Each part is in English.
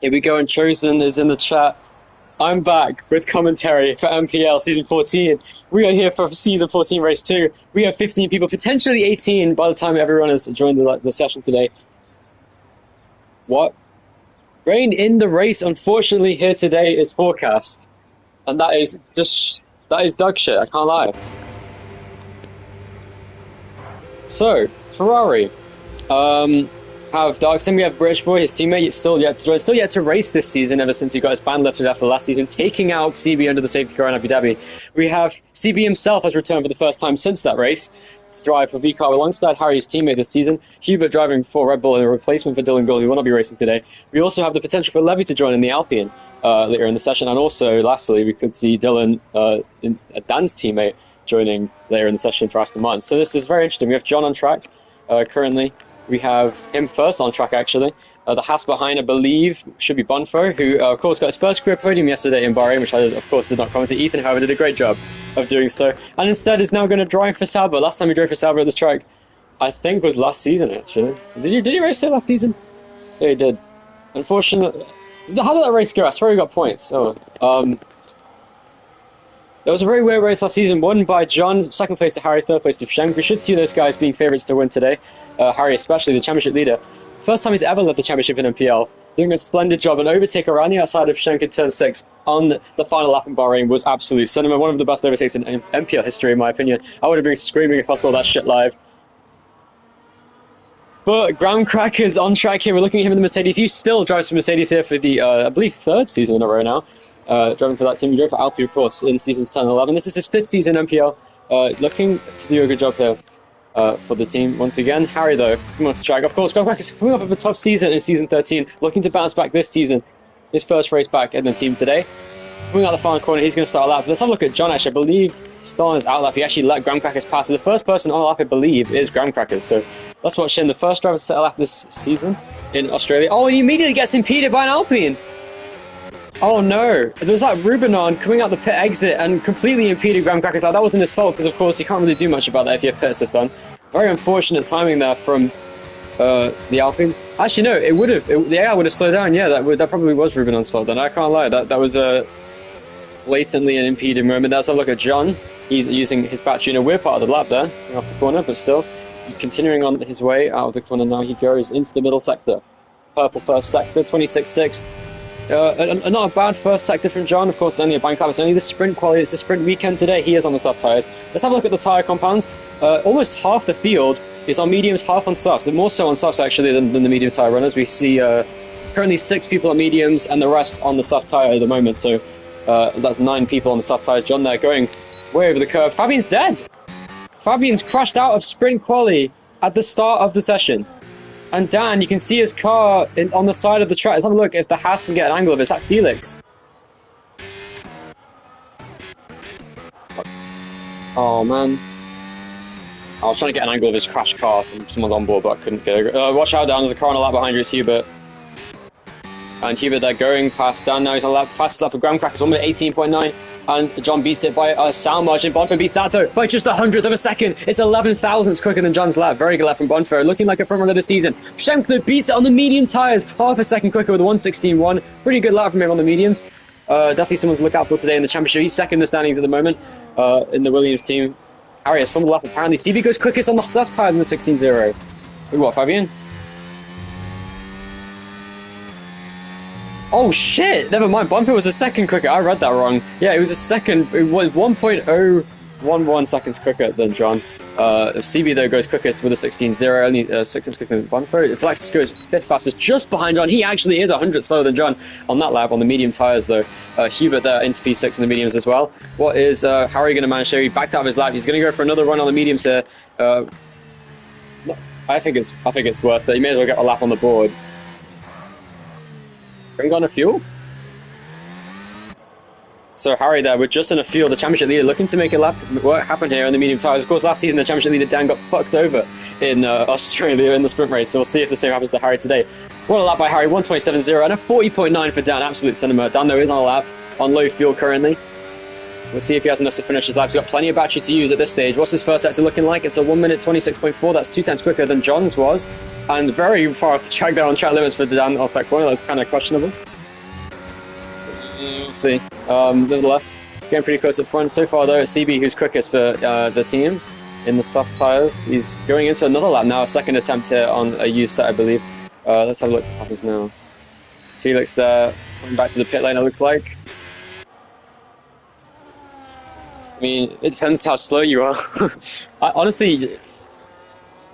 Here we go, and Chosen is in the chat. I'm back with commentary for NPL Season 14. We are here for Season 14 Race 2. We have 15 people, potentially 18 by the time everyone has joined the session today. What? Rain in the race, unfortunately, here today is forecast. And that is dog shit, I can't lie. So, Ferrari. Have Darksim, we have British Boy, his teammate, still yet to join, still yet to race this season ever since he got his ban lifted after last season, taking out CB under the safety car in Abu Dhabi. We have CB himself has returned for the first time since that race to drive for VCAR alongside Harry's teammate this season, Hubert driving for Red Bull in a replacement for Dylan Gould, who will not be racing today. We also have the potential for Levy to join in the Alpine later in the session, and also, lastly, we could see Dylan, Dan's teammate, joining later in the session for Aston Martin. So this is very interesting. We have John on track currently. We have him first on track, actually. The Haas behind, I believe, should be Bonfo, who, of course, got his first career podium yesterday in Bahrain, which I, of course, did not comment. Ethan, however, did a great job of doing so. And instead is now going to drive for Sauber. Last time he drove for Sauber at this track, I think, was last season, actually. Did he race there last season? Yeah, he did. Unfortunately... How did that race go? I swear he got points. There was a very weird race last season, won by John, second place to Harry, third place to Shank. We should see those guys being favourites to win today. Harry especially, the championship leader. First time he's ever led the championship in NPL. Doing a splendid job. An overtake around the outside of Shank in turn 6 on the final lap in Bahrain was absolute cinema. One of the best overtakes in NPL history, in my opinion. I would have been screaming if I saw that shit live. But Groundcracker's on track here. We're looking at him in the Mercedes. He still drives for Mercedes here for the, I believe, third season in a row now. Driving for that team. He drove for Alpine, of course, in seasons 10 and 11. This is his fifth season in NPL. Looking to do a good job here for the team once again. Harry, though, coming off the track. Of course, Groundcracker is coming off of a tough season in season 13. Looking to bounce back this season. His first race back in the team today. Coming out the final corner, he's going to start a lap. Let's have a look at John, actually. I believe still on his out lap. He actually let Groundcrackers pass. And the first person on the lap, I believe, is Groundcrackers. So let's watch him. The first driver to set a lap this season in Australia. Oh, and he immediately gets impeded by an Alpine. Oh no, there was that Rubinon coming out the pit exit and completely impeded Groundcrackers. That wasn't his fault because, of course, you can't really do much about that if you have pit assist on. Very unfortunate timing there from the Alpine. Actually, no, it would have. The AI would have slowed down. Yeah, that probably was Rubinon's fault then. I can't lie. That was blatantly an impeded moment. Let's have a look at John. He's using his battery in a weird part of the lap there, off the corner, but still continuing on his way out of the corner. Now he goes into the middle sector. Purple first sector, 26.6. Not a bad first sector from John. Of course, it's only a bank lap. It's only the sprint quality. It's a sprint weekend today. He is on the soft tyres. Let's have a look at the tyre compounds. Almost half the field is on mediums, half on softs. And more so on softs, actually, than the medium tyre runners. We see currently 6 people on mediums and the rest on the soft tyre at the moment. So that's 9 people on the soft tyres. John there going way over the curve. Fabian's dead. Fabian's crashed out of sprint quali at the start of the session. And Dan, you can see his car on the side of the track. Let's have a look if the Haas can get an angle of it. It's at Felix. Oh, man. I was trying to get an angle of his crashed car from someone on board, but I couldn't get it. Watch out, Dan. There's a car on a lap behind you. It's Hubert. And Hubert, they're going past Dan now. He's on a lap, fastest lap for Groundcrackers, 1 minute 18.9. And John beats it by a sound margin. Bonfo beats that, though, by just 100th of a second. It's 11 thousandths quicker than John's lap. Very good lap from Bonfo. Looking like a front runner this season. Schempler beats it on the medium tyres. Half a second quicker with a 1:16.1. Pretty good lap from him on the mediums. Definitely someone to look out for today in the championship. He's second in the standings at the moment in the Williams team. Harry has fumbled lap, apparently. CB goes quickest on the soft tyres in the 16.0. What, Fabian? Oh shit! Never mind. Bonfo was a second quicker. I read that wrong. Yeah, it was a second. It was 1.011 seconds quicker than John. CB though goes quickest with a 16.0, only 6 tenths quicker than Bonfo. Flex goes 5th fastest, just behind John. He actually is 100 slower than John on that lap on the medium tyres though. Hubert there into P6 in the mediums as well. What is Harry going to manage here? He backed out of his lap. He's going to go for another run on the mediums here. I think it's worth it. You may as well get a lap on the board. Bring on a fuel. So Harry there, with just enough fuel, the championship leader looking to make a lap. What happened here on the medium tyres? Of course, last season the championship leader Dan got fucked over in Australia in the sprint race. So we'll see if the same happens to Harry today. What a lap by Harry, 1:27.0 and a 40.9 for Dan. Absolute cinema. Dan though is on a lap on low fuel currently. We'll see if he has enough to finish his lap. He's got plenty of battery to use at this stage. What's his first sector looking like? It's a 1:26.4. That's 2 tenths quicker than John's was, and very far off the track there on track limits for Dan off that corner. That's kind of questionable. We'll see. Nevertheless, getting pretty close up front. So far, though, it's CB who's quickest for the team in the soft tyres. He's going into another lap now, a second attempt here on a used set, I believe. Let's have a look what happens now. Felix there, coming back to the pit lane, it looks like. I mean, it depends how slow you are. I honestly...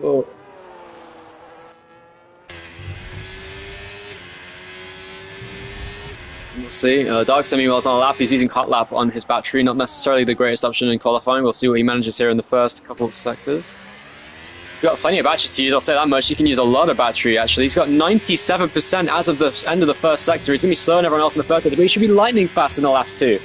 Well, we'll see. Dark Semi-Well's on a lap. He's using hot lap on his battery. Not necessarily the greatest option in qualifying. We'll see what he manages here in the first couple of sectors. He's got plenty of battery to use, I'll say that much. He can use a lot of battery, actually. He's got 97% as of the end of the first sector. He's going to be slower than everyone else in the first sector, but he should be lightning fast in the last two.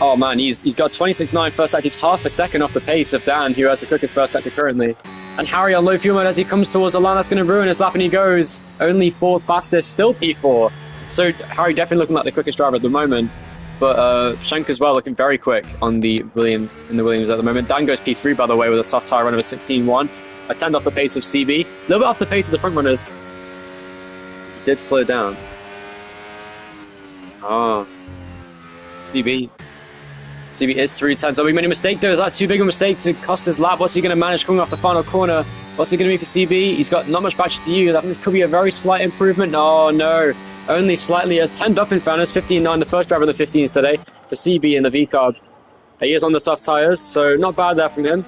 Oh man, he's got 26.9 first sector. He's half a second off the pace of Dan, who has the quickest first sector currently. And Harry on low fuel mode as he comes towards the line. That's going to ruin his lap, and he goes only 4th fastest, still P4. So Harry definitely looking like the quickest driver at the moment, but Shank as well looking very quick on the Williams at the moment. Dan goes P3 by the way with a soft tyre run of a 16.1, a 10 off the pace of CB, a little bit off the pace of the front runners. He did slow down. Oh, CB is 3/10. So we made a mistake there. Is that too big a mistake to cost his lap? What's he going to manage coming off the final corner? What's it going to be for CB? He's got not much battery to use. I think this could be a very slight improvement. Oh no. Only slightly, a 10 up in fairness, 15.9, the first driver of the 15s today for CB in the V-Carb. He is on the soft tyres, so not bad there from him.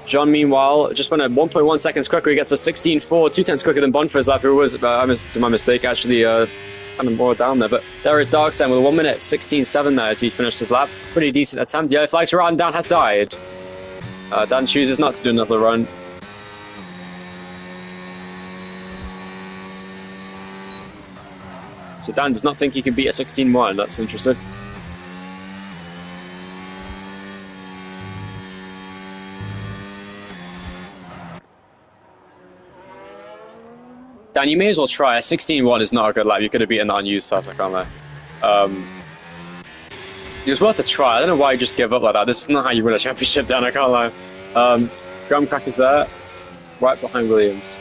John, meanwhile, just went at 1.1 seconds quicker. He gets a 16.4, 2 tenths quicker than Bonfir's lap, who was, to my mistake, actually kind of more down there. But there is Darksen with a 1:16.7 there as he finished his lap. Pretty decent attempt. Yellow flags are out and Dan has died. Dan chooses not to do another run. So Dan does not think he can beat a 16.1. That's interesting. Dan, you may as well try. A 16.1 is not a good lap. You could have beaten that unused subs, I can't lie. It was worth a try. I don't know why you just give up like that. This is not how you win a championship, Dan, I can't lie. Graham Cracker's there, right behind Williams.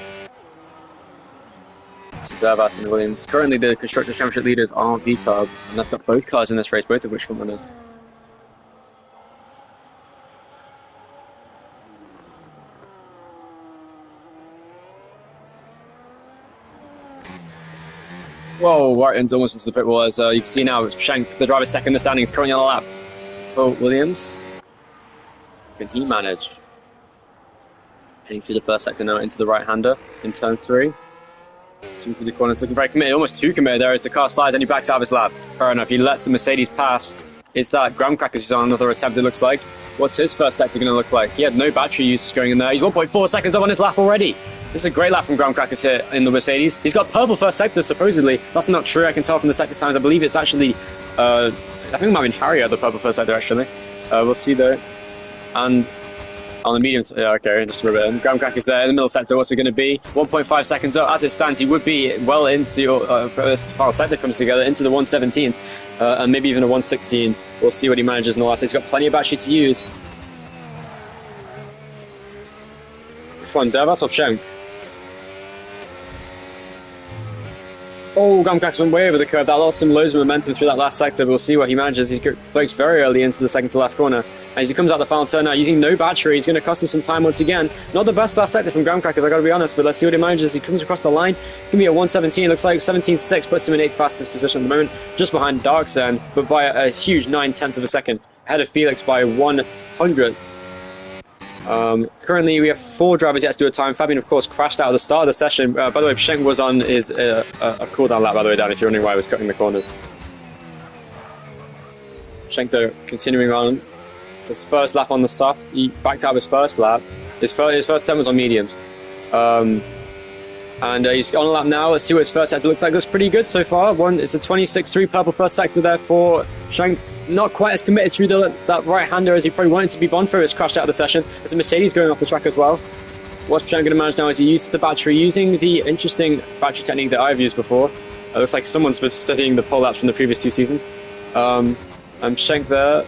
So Dervas and Williams. Currently the Constructors' Championship leaders are V-Carb, and they've got both cars in this race, both of which front runners. Whoa, Warton's almost into the pit wall as you can see now, Shank, the driver's second in the standings, currently on the lap for Williams. Can he manage? Heading through the first sector now into the right-hander in turn 3. Through the corners, looking very committed, almost too committed there as the car slides and he backs out of his lap. Fair enough, he lets the Mercedes past. Is that Graham Crackers who's on another attempt, it looks like. What's his first sector going to look like? He had no battery usage going in there. He's 1.4 seconds up on his lap already. This is a great lap from Graham Crackers here in the Mercedes. He's got purple first sector, supposedly. That's not true, I can tell from the sector times. I believe it's actually, I think it might have been Harry at the purple first sector, actually. We'll see though. And on the medium, yeah, okay, just a bit. Graham Cracker's there in the middle sector. What's it going to be? 1.5 seconds up. As it stands, he would be well into if the final sector comes together into the 117s and maybe even a 116. We'll see what he manages in the last. He's got plenty of battery to use. Which one, Dervas or Shank? Oh, Graham Crackers went way over the curve. That lost him loads of momentum through that last sector. We'll see what he manages. He breaks very early into the second to last corner. And as he comes out the final turn now, using no battery, he's going to cost him some time once again. Not the best last sector from Graham Crackers, I got to be honest, but let's see what he manages. He comes across the line. It's going to be a 117. Looks like 17.6 puts him in 8th fastest position at the moment, just behind Darksen, but by a huge 9/10 of a second. Ahead of Felix by 100. Currently, we have 4 drivers yet to do a time. Fabian, of course, crashed out at the start of the session. By the way, Psheng was on his a cooldown lap, by the way, Dan, if you're wondering why he was cutting the corners. Psheng, though, continuing on. His first lap on the soft. He backed out of his first lap. His first attempt was on mediums. And he's on a lap now. Let's see what his first sector looks like. Looks pretty good so far. It's a 26.3 purple first sector there for Psheng. Not quite as committed through that right-hander as he probably wanted to be. Bonfo has crashed out of the session. There's a Mercedes going off the track as well. What's Psheng going to manage now is he uses the battery, using the interesting battery technique that I've used before. It looks like someone's been studying the pole laps from the previous 2 seasons. And Psheng there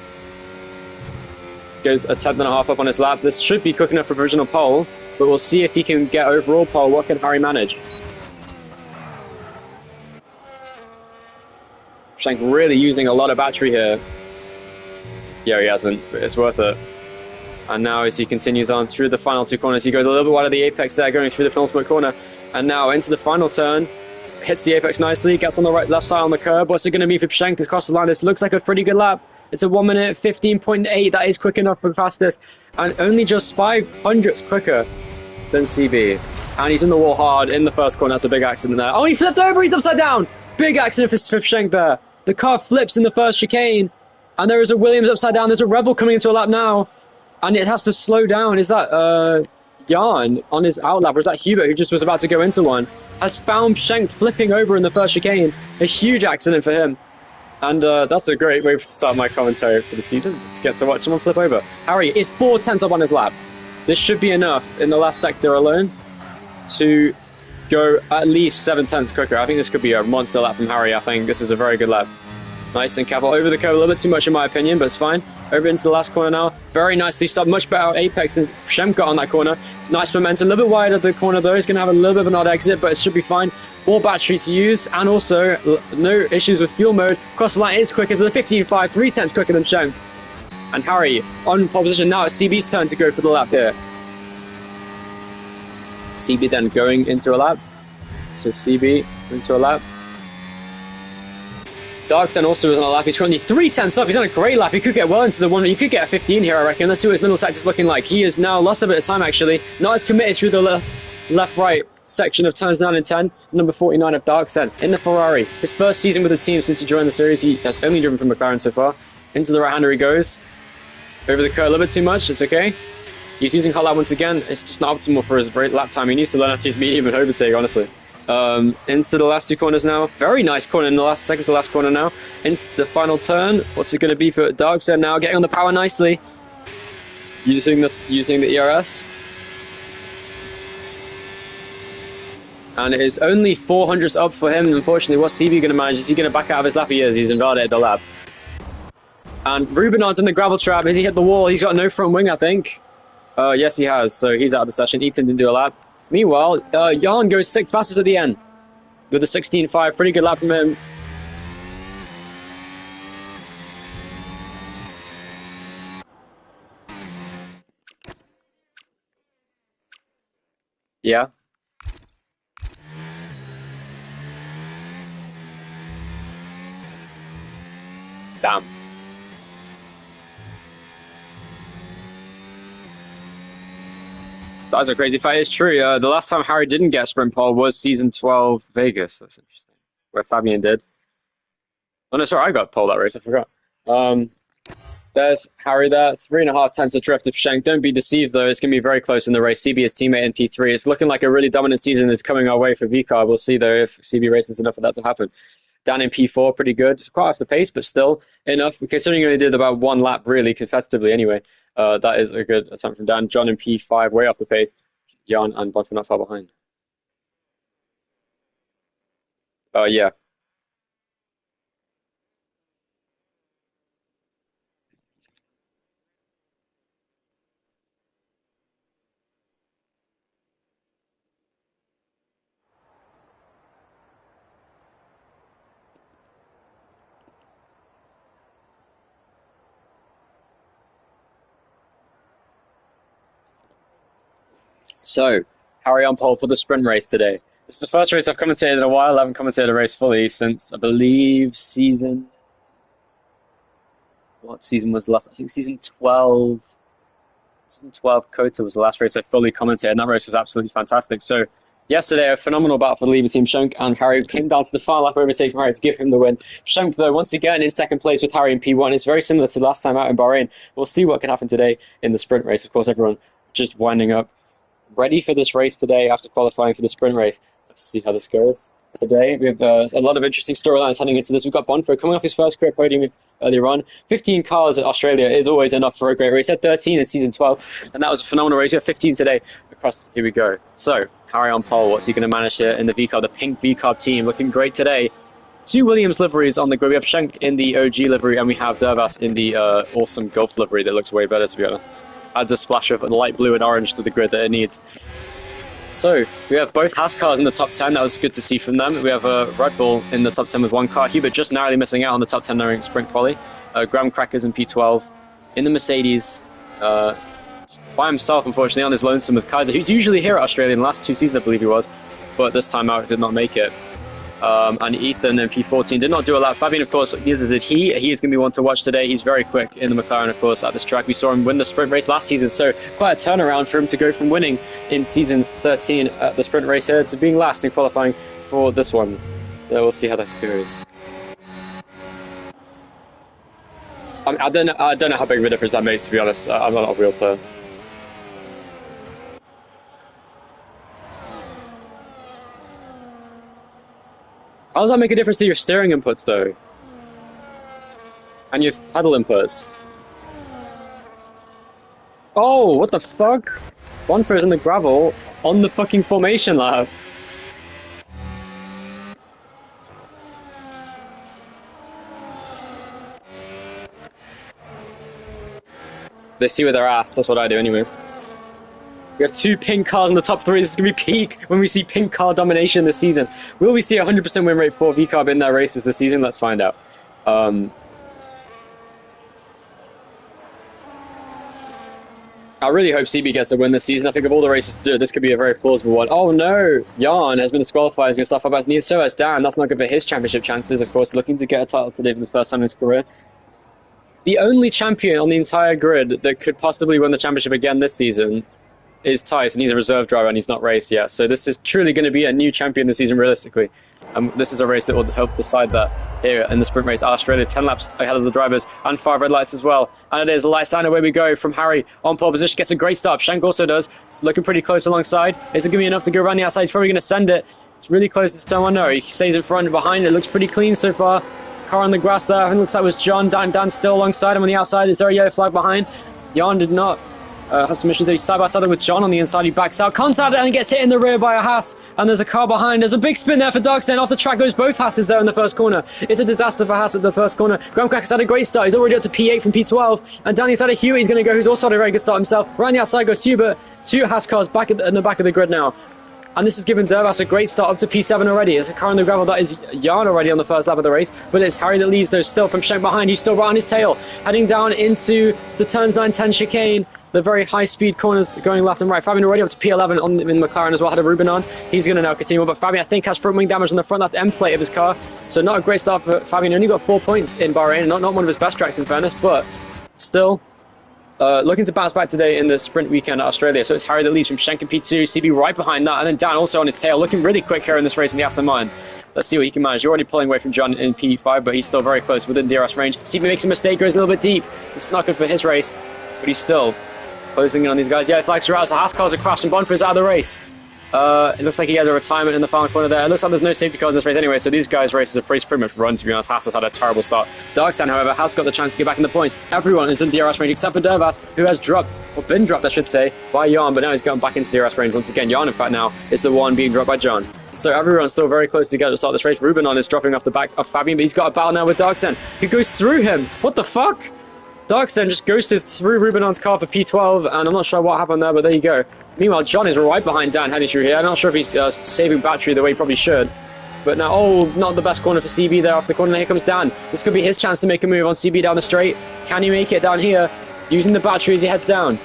goes a 10.5 up on his lap. This should be quick enough for provisional pole, but we'll see if he can get overall pole. What can Harry manage? Psheng really using a lot of battery here. Yeah, he hasn't, but it's worth it. And now as he continues on through the final 2 corners, he goes a little bit wide of the apex there, going through the penultimate corner. And now into the final turn, hits the apex nicely, gets on the left side on the curb. What's it going to be for Psheng? Across the line, this looks like a pretty good lap. It's a 1 minute 15.8. That is quick enough for the fastest. And only just 500ths quicker than CB. And he's in the wall hard in the first corner. That's a big accident there. Oh, he flipped over. He's upside down. Big accident for Psheng there. The car flips in the first chicane. And there is a Williams upside down. There's a Rebel coming into a lap now. And it has to slow down. Is that Jan on his outlap? Or is that Hubert, who just was about to go into one? Has found Psheng flipping over in the first chicane. A huge accident for him. And that's a great way to start my commentary for the season, to get to watch someone flip over. Harry is 4 tenths up on his lap. This should be enough in the last sector alone to go at least 7 tenths quicker. I think this could be a monster lap from Harry. I think this is a very good lap. Nice and careful. Over the curve a little bit too much in my opinion, but it's fine. Over into the last corner now. Very nicely stopped. Much better apex than Psheng got on that corner. Nice momentum. A little bit wide of the corner though. He's going to have a little bit of an odd exit, but it should be fine. More battery to use, and also no issues with fuel mode. Cross the line is quicker, so the 15.5, 3 tenths quicker than Psheng. And Harry on pole position now. It's CB's turn to go for the lap here. CB then going into a lap. So CB into a lap. Darksen also was on a lap. He's currently 3 tenths up. He's on a great lap. He could get well into the one. He could get a 15 here, I reckon. Let's see what his middle sector's looking like. He has now lost a bit of time, actually. Not as committed through the left-right section of turns 9 and 10. Number 49 of Darksen in the Ferrari. His first season with the team since he joined the series. He has only driven from McLaren so far. Into the right-hander he goes. Over the curve a little bit too much. It's okay. He's using hot lap once again. It's just not optimal for his lap time. He needs to learn how to use medium and overtake, honestly. Into the last 2 corners now. Very nice corner in the second to last corner now. Into the final turn. What's it going to be for Darksen now? Getting on the power nicely. Using the ERS. And it is only 400ths up for him. Unfortunately, what's CB going to manage? Is he going to back out of his lap? He is. He's invalidated the lap. And Rubenard's in the gravel trap. Has he hit the wall? He's got no front wing, I think. Yes, he has. So he's out of the session. Ethan didn't do a lap. Meanwhile, Jan goes 6th fastest at the end with a 16.5. Pretty good lap from him. Yeah. Damn. That's a crazy fight. It's true. The last time Harry didn't get sprint pole was season 12 Vegas. That's interesting. Where Fabian did. Oh no, sorry, I got pole that race. I forgot. There's Harry there. 3.5 tenths of drift of Psheng. Don't be deceived though. It's going to be very close in the race. CB is teammate in P3. It's looking like a really dominant season is coming our way for VCAR. We'll see though if CB races enough for that to happen. Dan in P4, pretty good. It's quite off the pace, but still enough. Considering he only did about 1 lap really competitively anyway. That is a good attempt from Dan. John in P5, way off the pace. Jan and Bonfim not far behind. Yeah. So, Harry on pole for the sprint race today. It's the first race I've commentated in a while. I haven't commentated a race fully since, I believe, season... What season was the last? I think season 12. Season 12 Kota was the last race I fully commentated, and that race was absolutely fantastic. So yesterday, a phenomenal battle for the lead between Shunk and Harry. Came down to the final lap overtake from Harry to give him the win. Shunk, though, once again in second place with Harry in P1. It's very similar to last time out in Bahrain. We'll see what can happen today in the sprint race. Of course, everyone just winding up, ready for this race today after qualifying for the sprint race. Let's see how this goes. Today, we have a lot of interesting storylines heading into this. We've got Bonfer coming off his first career podium earlier on. 15 cars at Australia is always enough for a great race. He had 13 in season 12, and that was a phenomenal race. We have 15 today. Across, here we go. So, Harry on pole. What's he going to manage here in the V-Carb? The pink V-Carb team looking great today. 2 Williams liveries on the grid. We have Schenk in the OG livery, and we have Dervas in the awesome Golf livery that looks way better, to be honest. Adds a splash of light blue and orange to the grid that it needs. So, we have both Haas cars in the top 10. That was good to see from them. We have Red Bull in the top 10 with one car. Hubert just narrowly missing out on the top 10 during sprint quali. Graham Crackers in P12. In the Mercedes, by himself, unfortunately, on his lonesome with Kaiser, who's usually here at Australia in the last 2 seasons, I believe he was. But this time out, did not make it. And Ethan in P14 did not do a lap. Fabian, of course, neither did he. He is going to be one to watch today. He's very quick in the McLaren, of course, at this track. We saw him win the sprint race last season, so quite a turnaround for him to go from winning in season 13 at the sprint race here to being last in qualifying for this one. So we'll see how this goes. I don't know how big of a difference that makes, to be honest. I'm not a real player. How does that make a difference to your steering inputs, though? And your pedal inputs? Oh, what the fuck? Bonfer is in the gravel on the fucking formation lap. They see with their ass, that's what I do anyway. We have 2 pink cars in the top 3. This is going to be peak when we see pink car domination this season. Will we see a 100% win rate for V-Carb in their races this season? Let's find out. I really hope CB gets a win this season. I think of all the races to do, this could be a very plausible one. Oh no! Jan has been disqualified. He's going to start about neither. So has Dan. That's not good for his championship chances, of course, looking to get a title today for the first time in his career. The only champion on the entire grid that could possibly win the championship again this season is Tyson. He's a reserve driver and he's not raced yet. So this is truly going to be a new champion this season, realistically. This is a race that will help decide that here in the sprint race. Australia 10 laps ahead of the drivers and 5 red lights as well. And it is light sign, away we go from Harry on pole position. Gets a great start. Shank also does. It's looking pretty close alongside. Is it going to be enough to go around the outside? He's probably going to send it. It's really close this turn 1. No, he stays in front and behind. It looks pretty clean so far. Car on the grass there. I think it looks like it was John. Dan still alongside him on the outside. Is there a yellow flag behind? Jan did not have some issues there. He's side by side with John on the inside. He backs out. Contact and gets hit in the rear by a Haas. And there's a car behind. There's a big spin there for Darkstein. Off the track goes both Haas's there in the first corner. It's a disaster for Haas at the first corner. Graham Cracker's had a great start. He's already up to P8 from P12. And Danny's had a Hewitt. He's going to go, who's also had a very good start himself. Around the outside goes Hubert. 2 Haas cars back in the back of the grid now. And this has given Dervas a great start up to P7 already. It's a car on the gravel that is Jan already on the first lap of the race. But it's Harry that leads though still from Schenk behind. He's still right on his tail. Heading down into the turns 9-10 chicane. The very high-speed corners going left and right. Fabian already up to P11 in McLaren as well. Had a Ruben on. He's going to now continue. But Fabian, I think, has front wing damage on the front left end plate of his car. So not a great start for Fabian. He only got 4 points in Bahrain. Not one of his best tracks, in fairness. But still, looking to bounce back today in the sprint weekend at Australia. So it's Harry that leads from Schenk in P2. CB right behind that. And then Dan also on his tail. Looking really quick here in this race in the Aston Martin. Let's see what he can manage. You're already pulling away from John in P5, but he's still very close within DRS range. CB makes a mistake, goes a little bit deep. It's not good for his race, but he's still closing in on these guys. Yeah, flags are out. The Haas cars are crashing. Bonfer is out of the race. It looks like he had a retirement in the final corner there. It looks like there's no safety cars in this race anyway, so these guys' races are pretty much run, to be honest. Haas has had a terrible start. Darkstein, however, has got the chance to get back in the points. Everyone is in DRS range except for Dervas, who has dropped, or been dropped, I should say, by Jan, but now he's gone back into DRS range once again. Jan, in fact, now is the one being dropped by John. So everyone's still very close together to start this race. Ruben on is dropping off the back of Fabian, but he's got a battle now with Darkstein, who goes through him. What the fuck? Darkstein just ghosted through Rubenon's car for P12, and I'm not sure what happened there, but there you go. Meanwhile, John is right behind Dan heading through here. I'm not sure if he's saving battery the way he probably should. But now, oh, not the best corner for CB there off the corner. Here comes Dan. This could be his chance to make a move on CB down the straight. Can he make it down here? Using the battery as he heads down.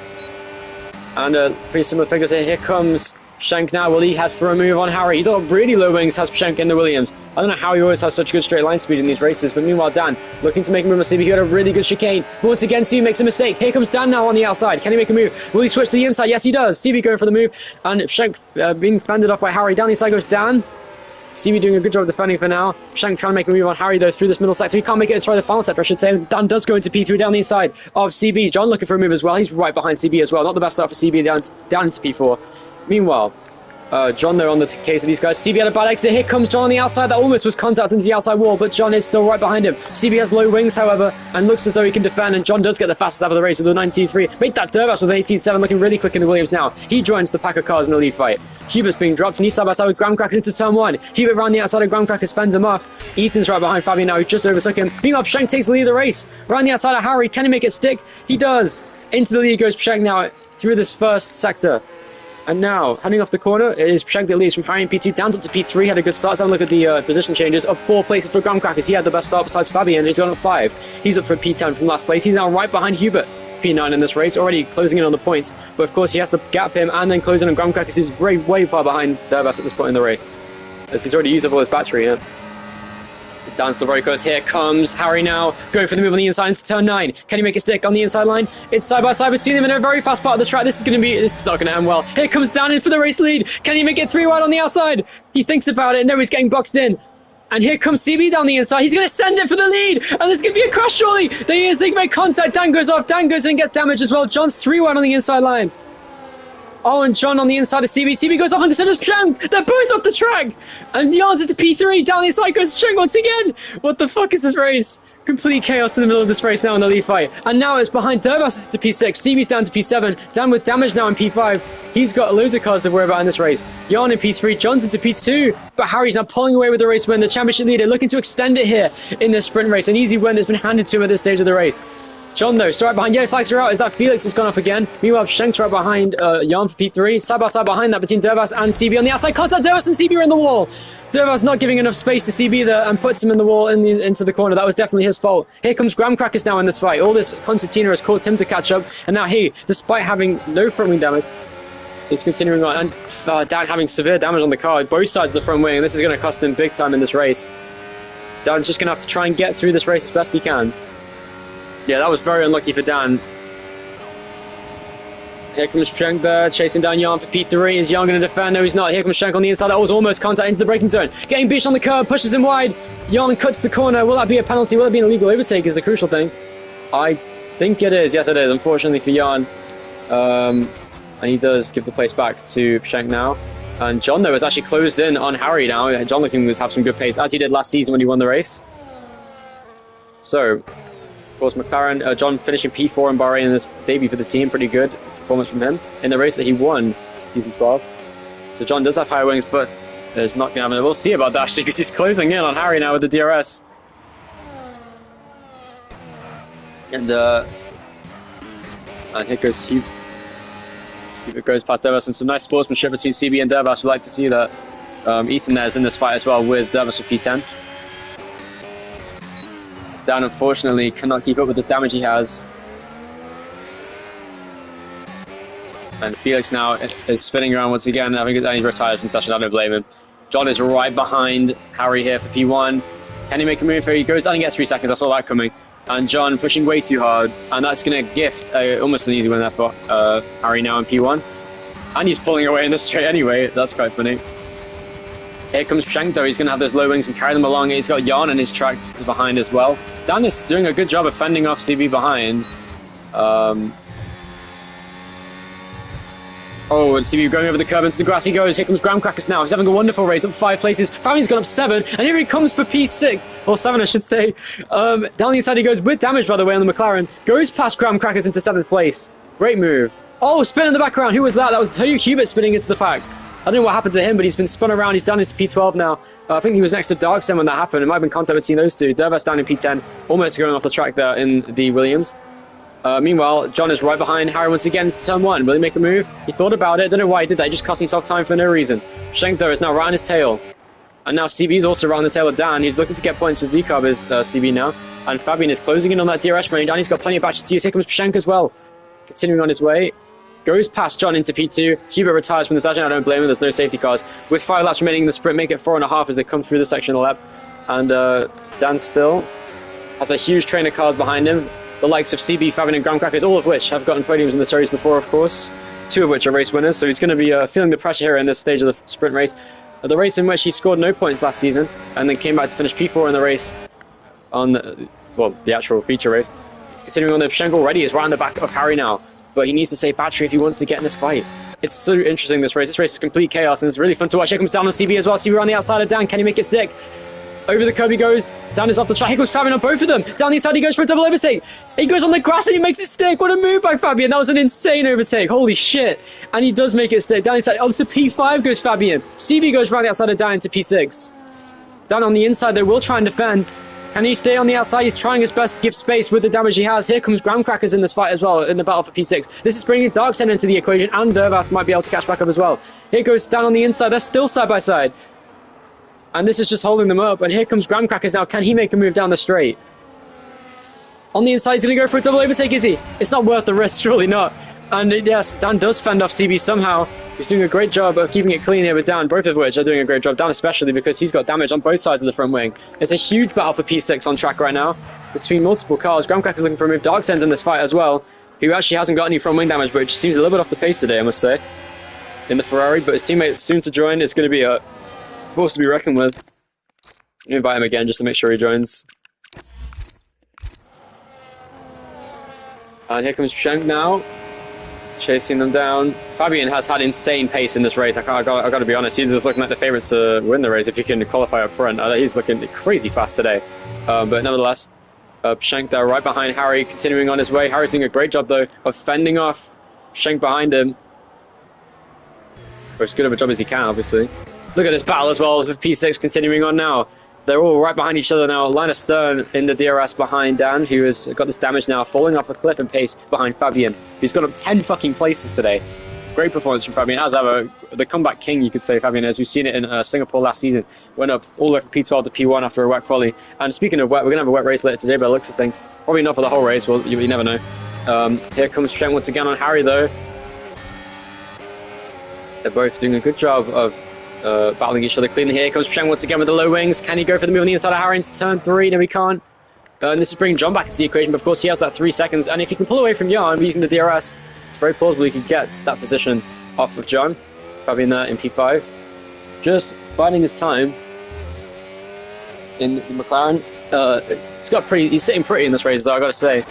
And pretty similar figures here. Here comes Pshenk now, will he head for a move on Harry? He's got really low wings, has Pshenk in the Williams. I don't know how he always has such good straight line speed in these races, but meanwhile Dan, looking to make a move on CB, he had a really good chicane. But once again, CB makes a mistake. Here comes Dan now on the outside. Can he make a move? Will he switch to the inside? Yes, he does. CB going for the move, and Pshenk being fended off by Harry. Down the inside goes Dan. CB doing a good job defending for now. Pshenk trying to make a move on Harry though through this middle sector. He can't make it inside the final sector, I should say. Dan does go into P3 down the inside of CB. John looking for a move as well. He's right behind CB as well. Not the best start for CB down into P4. Meanwhile, John though on the case of these guys. CB had a bad exit. Here comes John on the outside. That almost was contact into the outside wall, but John is still right behind him. CB has low wings, however, and looks as though he can defend, and John does get the fastest out of the race with a 19.3. Made that Dervash with an 18.7, looking really quick in the Williams now. He joins the pack of cars in the lead fight. Hubert's being dropped, and he's side by side with Graham Crackers into turn 1. Hubert around the outside of Graham Crackers fends him off. Ethan's right behind Fabian now, who just overtook him. Meanwhile, Pshenk takes the lead of the race. Around the outside of Harry, can he make it stick? He does. Into the lead goes Pshenk now through this first sector. And now, heading off the corner, it is Pshenk that leads from Harry in P2, down up to P3, had a good start. Let's have a look at the position changes. Up 4 places for Graham Crackers. He had the best start besides Fabian, he's gone up 5. He's up for P10 from last place. He's now right behind Hubert, P9 in this race, already closing in on the points. But of course, he has to gap him and then close in on Graham Crackers, who's way far behind Dervash at this point in the race, as he's already used up all his battery. Yeah. Dan still very close. Here comes Harry now, going for the move on the inside into turn 9. Can he make it stick on the inside line? It's side by side between them in a very fast part of the track. This is not going to end well. Here comes Dan in for the race lead. Can he make it 3 wide on the outside? He thinks about it. No, he's getting boxed in. And here comes CB down the inside. He's going to send it for the lead. And there's going to be a crash surely. There he is. They make contact. Dan goes off. Dan goes in and gets damaged as well. John's 3 wide on the inside line. Oh, and John on the inside of CB. CB goes off and so does Pshenk. They're both off the track. And Jan's into P3. Down the inside goes Pshenk once again. What the fuck is this race? Complete chaos in the middle of this race now in the lead fight. And now it's behind Dervash to P6. CB's down to P7. Dan with damage now in P5. He's got loads of cars to worry about in this race. Jan in P3. John's into P2. But Harry's now pulling away with the race win. The championship leader looking to extend it here in this sprint race. An easy win that's been handed to him at this stage of the race. John though, so right behind, yellow flags are out. Is that Felix has gone off again? Meanwhile, Pshenk's right behind Jan for P3. Side by side behind that between Dervash and CB on the outside. Contact. Dervash and CB are in the wall. Dervash not giving enough space to CB there and puts him in the wall into the corner. That was definitely his fault. Here comes Graham Crackers now in this fight. All this concertina has caused him to catch up. And now he, despite having no front wing damage, is continuing on. And Dan having severe damage on the car, both sides of the front wing. This is going to cost him big time in this race. Dan's just going to have to try and get through this race as best he can. Yeah, that was very unlucky for Dan. Here comes Pshenk there, chasing down Jan for P3. Is Jan going to defend? No, he's not. Here comes Pshenk on the inside. That was almost contact into the braking zone. Getting beached on the curb, pushes him wide. Jan cuts the corner. Will that be a penalty? Will it be an illegal overtake is the crucial thing. I think it is. Yes, it is, unfortunately for Jan. And he does give the place back to Pshenk now. And John, though, has actually closed in on Harry now. John looking to have some good pace, as he did last season when he won the race. So, of course, McLaren, John finishing P4 in Bahrain in his debut for the team. Pretty good performance from him in the race that he won season 12. So John does have higher wings, but there's not going to happen. We'll see about that actually, because he's closing in on Harry now with the DRS. And here goes Hugh. It goes past Dervash, and some nice sportsmanship between CB and Dervash. We'd like to see that. Ethan there's in this fight as well with Dervash for P10. Dan unfortunately cannot keep up with the damage he has. And Felix now is spinning around once again. I think he's retired from session. I don't blame him. John is right behind Harry here for P1. Can he make a move here? He goes down and gets 3 seconds. I saw that coming. And John pushing way too hard. And that's going to gift almost an easy win there for Harry now in P1. And he's pulling away in the straight anyway. That's quite funny. Here comes Pshenk though. He's going to have those low wings and carry them along. He's got Jan in his track behind as well. Dan is doing a good job of fending off CB behind. Oh, and CB going over the curb into the grass he goes. Here comes Graham Crackers now. He's having a wonderful race, up 5 places. Fabian's gone up 7, and here he comes for P6, or 7 I should say. Down the inside he goes with damage, by the way, on the McLaren. Goes past Graham Crackers into 7th place. Great move. Oh, spin in the background. Who was that? That was Hubert spinning into the pack. I don't know what happened to him, but he's been spun around. He's down into P12 now. I think he was next to Darksen when that happened. It might have been contact between those two. Dervash down in P10, almost going off the track there in the Williams. Meanwhile, John is right behind Harry once again. It's turn 1. Will he make the move? He thought about it. Don't know why he did that. He just cost himself time for no reason. Pshenk, though, is now right on his tail. And now CB is also right on the tail of Dan. He's looking to get points with VCARB as CB now. And Fabian is closing in on that DRS range. And he's got plenty of batteries to use. Here comes Pshenk as well. Continuing on his way. goes past John into P2. Hubert retires from the section. I don't blame him. There's no safety cars. With 5 laps remaining in the sprint, make it 4.5 as they come through the section of the lap. And Dan still has a huge train of cars behind him. The likes of CB, Fabian, and Graham Crackers, all of which have gotten podiums in the series before, of course. 2 of which are race winners. So he's going to be feeling the pressure here in this stage of the sprint race. The race in which he scored no points last season and then came back to finish P4 in the race on the actual feature race. Considering on the Pshenk already is right on the back of Harry now, but he needs to save battery if he wants to get in this fight. It's so interesting, this race. This race is complete chaos, and it's really fun to watch. Here comes down on CB as well. CB on the outside of Dan. Can he make it stick? Over the curb he goes. Dan is off the track. Here comes Fabian on both of them. Down the inside he goes for a double overtake. He goes on the grass and he makes it stick. What a move by Fabian. That was an insane overtake. Holy shit. And he does make it stick. Down the inside. Up to P5 goes Fabian. CB goes around the outside of Dan into P6. Dan on the inside, they will try and defend. Can he stay on the outside? He's trying his best to give space with the damage he has. Here comes Graham Crackers in this fight as well, in the battle for P6. This is bringing Darksen into the equation, and Dervas might be able to catch back up as well. Here goes Dan on the inside. They're still side by side. And this is just holding them up. And here comes Graham Crackers now. Can he make a move down the straight? On the inside, he's going to go for a double overtake, is he? It's not worth the risk, surely not. And yes, Dan does fend off CB somehow. He's doing a great job of keeping it clean here with Dan, both of which are doing a great job. Dan especially because he's got damage on both sides of the front wing. It's a huge battle for P6 on track right now between multiple cars. Graham Cracker's looking for a move. Darksen's in this fight as well, who actually hasn't got any front wing damage, but it just seems a little bit off the pace today, I must say, in the Ferrari. But his teammate soon to join is going to be a force to be reckoned with. Let me invite him again just to make sure he joins. And here comes Pshenk now, chasing them down. Fabian has had insane pace in this race. I got to be honest, he's just looking like the favourites to win the race if he can qualify up front. He's looking crazy fast today. But nevertheless, Pshenk there right behind Harry, continuing on his way. Harry's doing a great job, though, of fending off Pshenk behind him. Or as good of a job as he can, obviously. Look at this battle as well, with P6 continuing on now. They're all right behind each other now. Line of Stern in the DRS behind Dan, who has got this damage now, falling off a cliff and pace behind Fabian, who's gone up 10 fucking places today. Great performance from Fabian. As ever, the comeback king, you could say, Fabian, as we've seen it in Singapore last season. Went up all the way from P12 to P1 after a wet quali. And speaking of wet, we're going to have a wet race later today by the looks of things. Probably not for the whole race, well, you never know. Here comes Trent once again on Harry, though. They're both doing a good job of battling each other cleanly. Here comes Pshenk once again with the low wings. Can he go for the move on the inside of Harry into turn 3? No, he can't. And this is bringing John back into the equation, but of course he has that 3 seconds. And if he can pull away from Jan using the DRS, it's very plausible he could get that position off of John. Fabian there in P5. Just biding his time in the McLaren. He's sitting pretty in this race, though, I gotta say.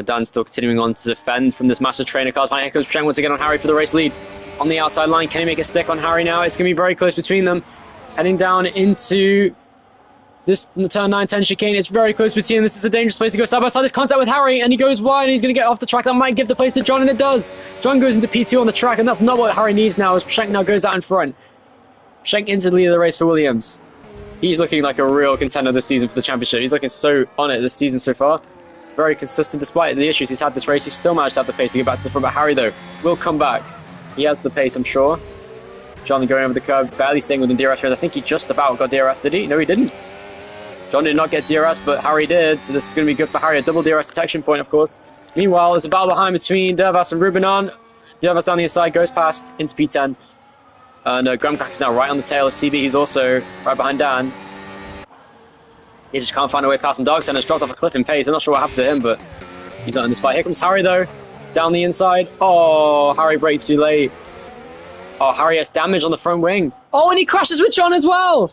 Dan's still continuing on to defend from this massive train of cars. Here comes Pshenk once again on Harry for the race lead. On the outside line, can he make a stick on Harry now? It's going to be very close between them. Heading down into this turn 9-10 chicane. It's very close between them. This is a dangerous place to go side by side. This contact with Harry, and he goes wide, and he's going to get off the track. That might give the place to John, and it does. John goes into P2 on the track, and that's not what Harry needs now, as Pshenk now goes out in front. Pshenk into the lead of the race for Williams. He's looking like a real contender this season for the championship. He's looking so on it this season so far. Very consistent despite the issues he's had this race. He's still managed to have the pace to get back to the front, but Harry, though, will come back. He has the pace, I'm sure. John going over the curve, barely staying within DRS range. I think he just about got DRS, did he? No, he didn't. John did not get DRS, but Harry did. So this is going to be good for Harry. A double DRS detection point, of course. Meanwhile, there's a battle behind between Dervas and Rubinon. Dervas down the inside, goes past into P10. And Graham Crack is now right on the tail of CB. He's also right behind Dan. He just can't find a way past, and Darksen has dropped off a cliff in pace. I'm not sure what happened to him, but he's not in this fight. Here comes Harry, though. Down the inside. Oh, Harry braked too late. Oh, Harry has damage on the front wing. Oh, and he crashes with John as well.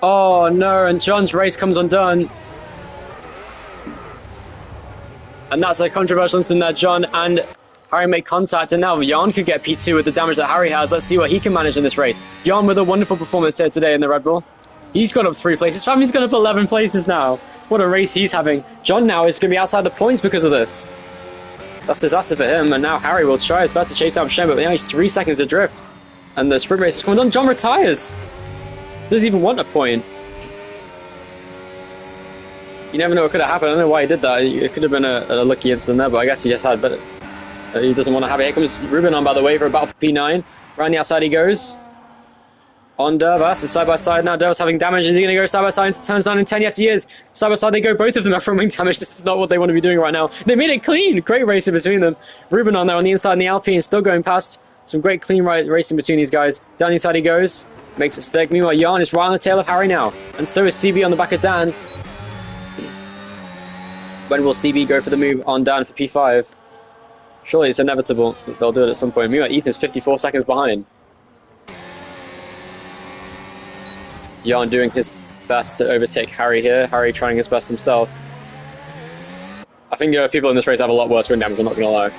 Oh, no, and John's race comes undone. And that's a controversial incident there. John and Harry make contact, and now Jan could get P2 with the damage that Harry has. Let's see what he can manage in this race. Jan with a wonderful performance here today in the Red Bull. He's gone up 3 places. Family's gone up 11 places now. What a race he's having. John now is going to be outside the points because of this. That's disaster for him, and now Harry will try his best to chase down Pshenk, but now he's 3 seconds adrift. And the sprint race is coming on. John retires. Doesn't even want a point. You never know what could have happened. I don't know why he did that. It could have been a lucky incident there, but I guess he just had better. He doesn't want to have it. Here comes Ruben on, by the way, for a battle for P9. Around the outside he goes. on Dervas. It's side by side now. Dervas having damage. Is he going to go side by side? Turns down in 10. Yes, he is. Side by side, they go. Both of them are from wing damage. This is not what they want to be doing right now. They made it clean. Great racing between them. Ruben on there on the inside and the Alpine still going past. Some great clean racing between these guys. Down the inside he goes. Makes it stick. Meanwhile, Jan is right on the tail of Harry now. And so is CB on the back of Dan. When will CB go for the move on Dan for P5? Surely it's inevitable that they'll do it at some point. Meanwhile, Ethan's 54 seconds behind. Jan doing his best to overtake Harry here. Harry trying his best himself. I think people in this race have a lot worse wind damage, I'm not going to lie.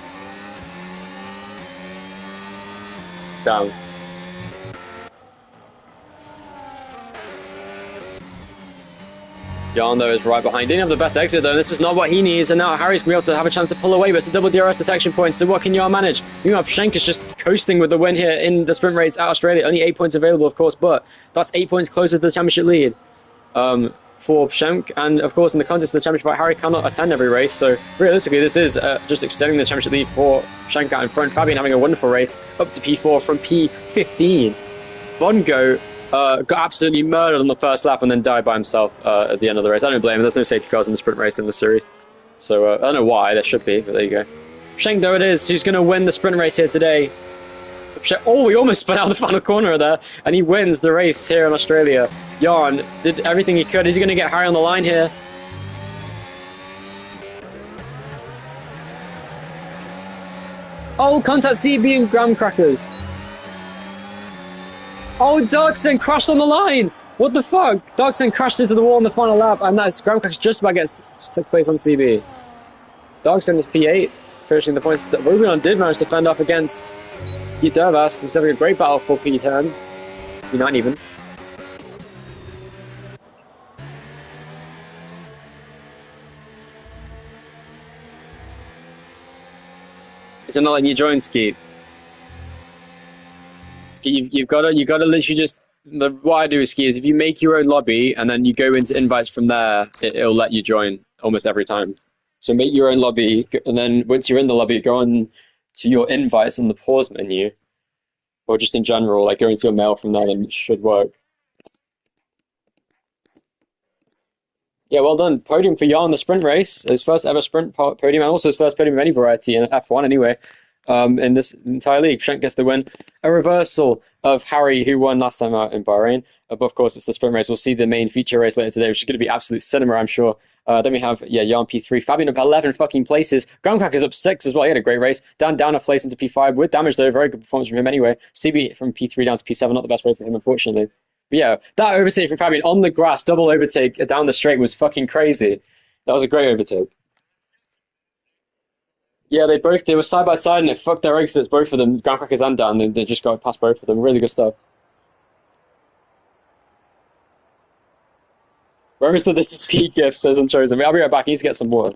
Damn. Jan, though, is right behind. Didn't have the best exit, though. This is not what he needs, and now Harry's going to be able to have a chance to pull away, but it's a double DRS detection point, so what can Jan manage? Meanwhile, Pschenk is just coasting with the win here in the sprint race at Australia. Only 8 points available, of course, but that's 8 points closer to the championship lead for Pschenk. And, of course, in the context of the championship, Harry cannot attend every race, so realistically, this is just extending the championship lead for Pschenk out in front. Fabian having a wonderful race, up to P4 from P15. Bongo got absolutely murdered on the first lap and then died by himself at the end of the race. I don't blame him. There's no safety cars in the sprint race in the series. So I don't know why. There should be, but there you go. Pschenk, though it is, who's going to win the sprint race here today. Oh, he almost spun out the final corner there, and he wins the race here in Australia. Jan did everything he could. Is he going to get Harry on the line here? Oh, contact CB and graham crackers. Oh, Darkson crashed on the line! What the fuck? Darkson crashed into the wall in the final lap, and that's graham crackers just about took place on CB. Darkson is P8, finishing the points that Ruben did manage to fend off against Dervas. He's having a great battle for P10. P9 even. It's not letting you join, Ski. Ski, you've got to literally just. What I do with Ski is if you make your own lobby and then you go into invites from there, it'll let you join almost every time. So make your own lobby, and then once you're in the lobby, go on to your invites on the pause menu, or just in general, like go into your mail from there, then it should work. Yeah, well done. Podium for Jan, the sprint race. His first ever sprint podium, and also his first podium of any variety in F1 anyway. In this entire league, Pschenk gets the win. A reversal of Harry, who won last time out in Bahrain. But of course, it's the sprint race. We'll see the main feature race later today, which is going to be absolute cinema, I'm sure. Then we have, Jan P3, Fabian up 11 fucking places. Groundcracker's up 6 as well. He had a great race. Down a place into P5 with damage, though. Very good performance from him anyway. CB from P3 down to P7, not the best race for him, unfortunately. But yeah, that overtake from Fabian on the grass, double overtake down the straight was fucking crazy. That was a great overtake. Yeah, they were side by side and it fucked their exits, both of them, Groundcrackers and Dan. They just got past both of them. Really good stuff. Where is the This Is Pete gift, says Unchosen. I'll be right back. I need to get some water.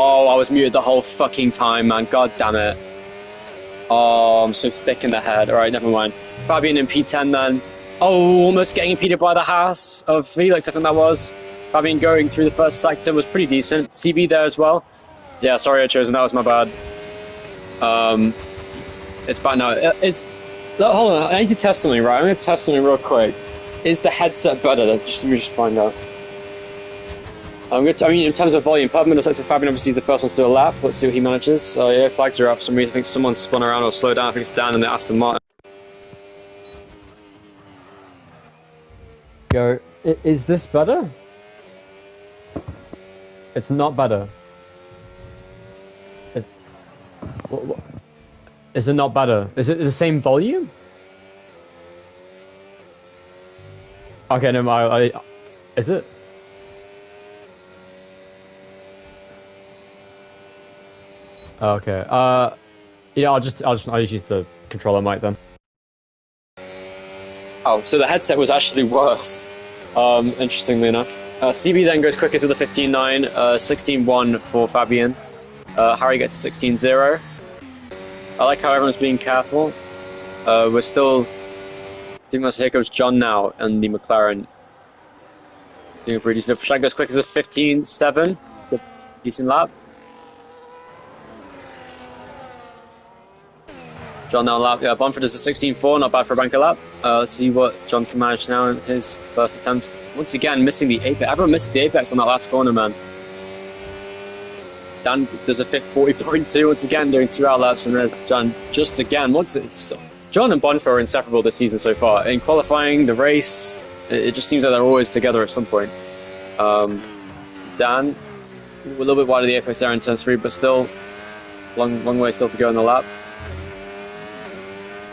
Oh, I was muted the whole fucking time, man. God damn it. Oh, I'm so thick in the head. Alright, never mind. Fabian in P10 then. Oh, almost getting impeded by the Haas of Felix, I think that was. Fabian going through the first sector was pretty decent. CB there as well. Yeah, sorry I chosen, that was my bad. It's bad now. Hold on, I need to test something, right? I'm going to test something real quick. Is the headset better? Let me just find out. I mean, in terms of volume, Pubman looks like Fabian obviously is the first one to do a lap. Let's see what he manages. Yeah, flags are up for some reason. I think someone spun around or slowed down. I think it's Dan and the Aston Martin. Go. Is this better? It's not better. Is it not better? Is it the same volume? Okay, no, is it? Okay. Yeah, I'll just use the controller mic then. Oh, so the headset was actually worse. Interestingly enough. CB then goes quickest with a 15.9, 16.1 for Fabian. Harry gets 16.0. I like how everyone's being careful. We're still... Here goes John now, and the McLaren. Doing a pretty decent. Prashant goes quick as a 15.7. Good, decent lap. John now lap. Yeah, Bumford is a 16.4, not bad for a banker lap. Let's see what John can manage now in his first attempt. Once again, missing the apex. Everyone misses the apex on that last corner, man. Dan does a 40.2 once again, doing 2 out laps, and there's John just again. John and Bonfer are inseparable this season so far. In qualifying, the race, it just seems like they're always together at some point. Dan, a little bit wide of the apex there in turn 3, but still, long way still to go in the lap.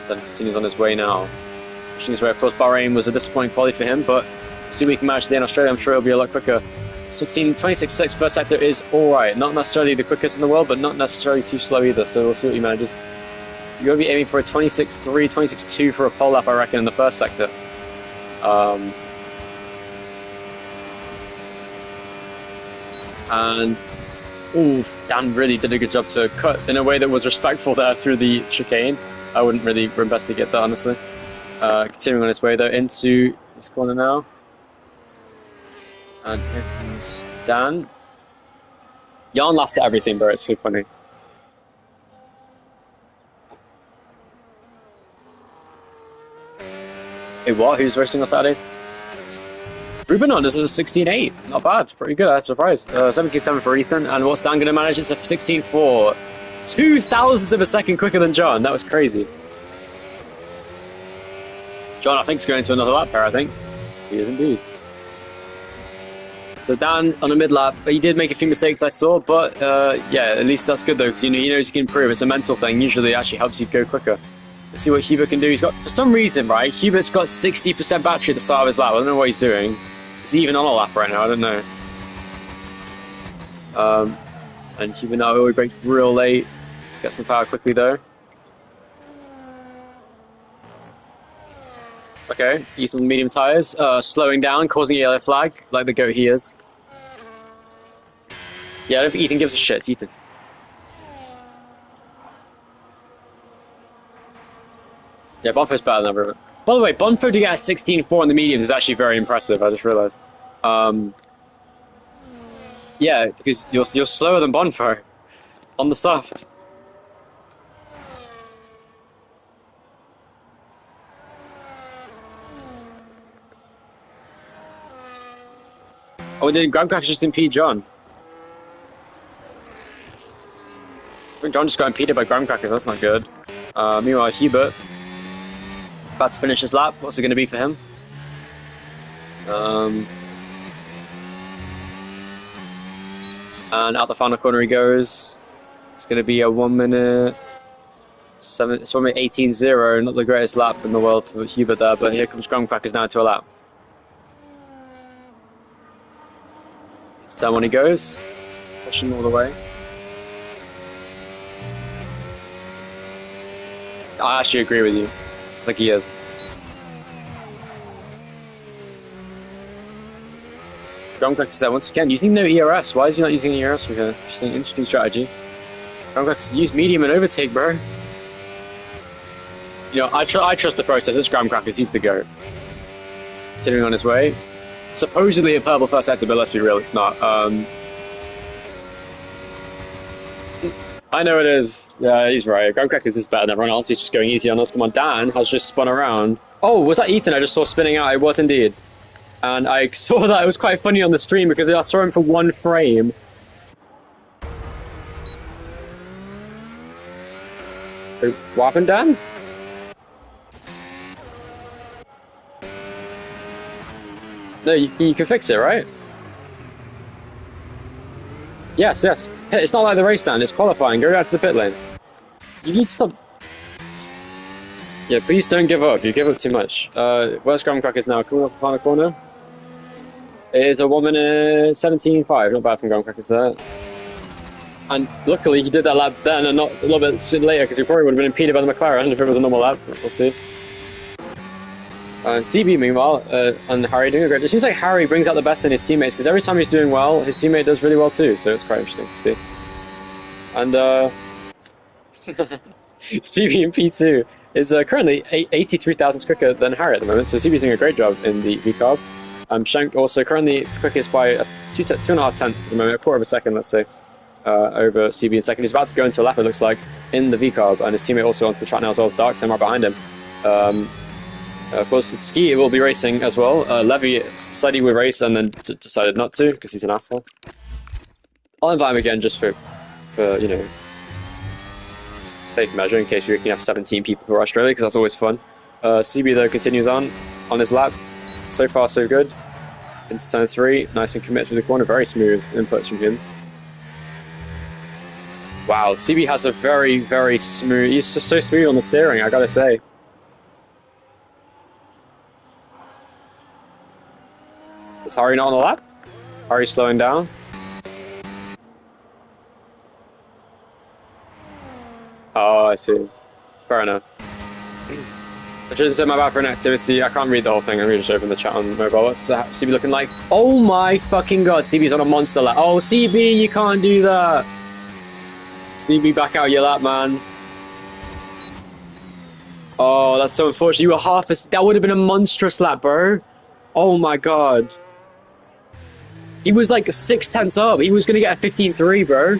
Then continues on his way now. Pushing his way, of course, Bahrain was a disappointing quality for him, but see what he can manage today in Australia. I'm sure he'll be a lot quicker. 26.6 first sector is alright. Not necessarily the quickest in the world, but not necessarily too slow either, so we'll see what he manages. You're going to be aiming for a 26.3, 26.2 for a pole lap, I reckon, in the first sector. And Dan really did a good job to cut in a way that was respectful there through the chicane. I wouldn't really investigate that, honestly. Continuing on his way, though, into this corner now. And here comes Dan. Jan laughs at everything, bro. It's so funny. Hey, what? Who's racing on Saturdays? Rubenon, this is a 16.8. Not bad. Pretty good. I'm surprised. 17.7 for Ethan. And what's Dan going to manage? It's a 16.4. 2 thousandths of a second quicker than John. That was crazy. John, I think, is going to another lap there, I think. He is indeed. So Dan on a mid-lap, he did make a few mistakes I saw, but yeah, at least that's good though, because he knows he can improve. It's a mental thing. Usually it actually helps you go quicker. Let's see what Hubert can do. He's got, for some reason, right, Hubert's got 60% battery at the start of his lap. I don't know what he's doing. Is he even on a lap right now? I don't know. And Hubert now, he brakes real late. Gets the power quickly though. Okay, Ethan medium tyres, slowing down, causing a yellow flag, like the goat he is. Yeah, I don't think Ethan gives a shit, it's Ethan. Yeah, Bonfo's better than everyone. By the way, Bonfo to get a 16.4 on the mediums is actually very impressive, I just realised. Yeah, because you're slower than Bonfo on the soft. Oh, did Graham Cracker just impede John? I think John just got impeded by Graham Crackers, that's not good. Meanwhile, Hubert, about to finish his lap. What's it going to be for him? And out the final corner he goes. It's going to be a 1 minute... It's 1 minute 18.0, not the greatest lap in the world for Hubert there, but here comes Graham Crackers now to a lap. It's turn 1 he goes, pushing all the way. I actually agree with you. I think he is. Grumcrack is there once again. You think no ERS? Why is he not using ERS from here? Interesting strategy. Grumcrack use medium and overtake, bro. You know, I trust the process. This Grumcrack, he's the GOAT. Sitting on his way. Supposedly a purple first sector, but let's be real, it's not. I know it is. Yeah, he's right. Grumcrackers is better than everyone else. He's just going easy on us. Come on, Dan has just spun around. Oh, was that Ethan I just saw spinning out? It was indeed. And I saw that. It was quite funny on the stream because I saw him for one frame. What happened, Dan? No, you can fix it, right? Yes, yes. Hey, it's not like the race, Dan. It's qualifying. Go out to the pit lane. You need to stop. Yeah, please don't give up. You give up too much. Where's Grumcrackers now? Coming up the final corner. It is a 1 minute 17.5. Not bad from Grumcrackers there. And luckily he did that lap then and not a little bit later because he probably would have been impeded by the McLaren if it was a normal lap. We'll see. CB, meanwhile, and Harry doing a great. It seems like Harry brings out the best in his teammates because every time he's doing well, his teammate does really well too. So it's quite interesting to see. And CB in P2 is currently 83 thousandths quicker than Harry at the moment. So CB's doing a great job in the V-Carb. Shank also currently quickest by 2.5 tenths at the moment, a quarter of a second, let's say, over CB in second. He's about to go into a lap, it looks like, in the V-Carb, and his teammate also onto the track now as well. Dark Sam right behind him. Of course, Ski will be racing as well. Levy said he would race and then decided not to because he's an asshole. I'll invite him again just for you know, safe measure in case you can have 17 people for Australia because that's always fun. CB though continues on his lap. So far so good. Into turn 3, nice and committed to the corner. Very smooth inputs from him. Wow, CB has a very, very smooth. He's just so smooth on the steering, I gotta say. Is Harry not on the lap? Harry slowing down. Oh, I see. Fair enough. I just said my bad for an activity. I can't read the whole thing. I'm going to just open the chat on mobile. What's CB looking like? Oh my fucking god, CB's on a monster lap. Oh, CB, you can't do that. CB, back out your lap, man. Oh, that's so unfortunate. You were half a... That would have been a monstrous lap, bro. Oh my god. He was like 6 tenths up. He was going to get a 15.3, bro.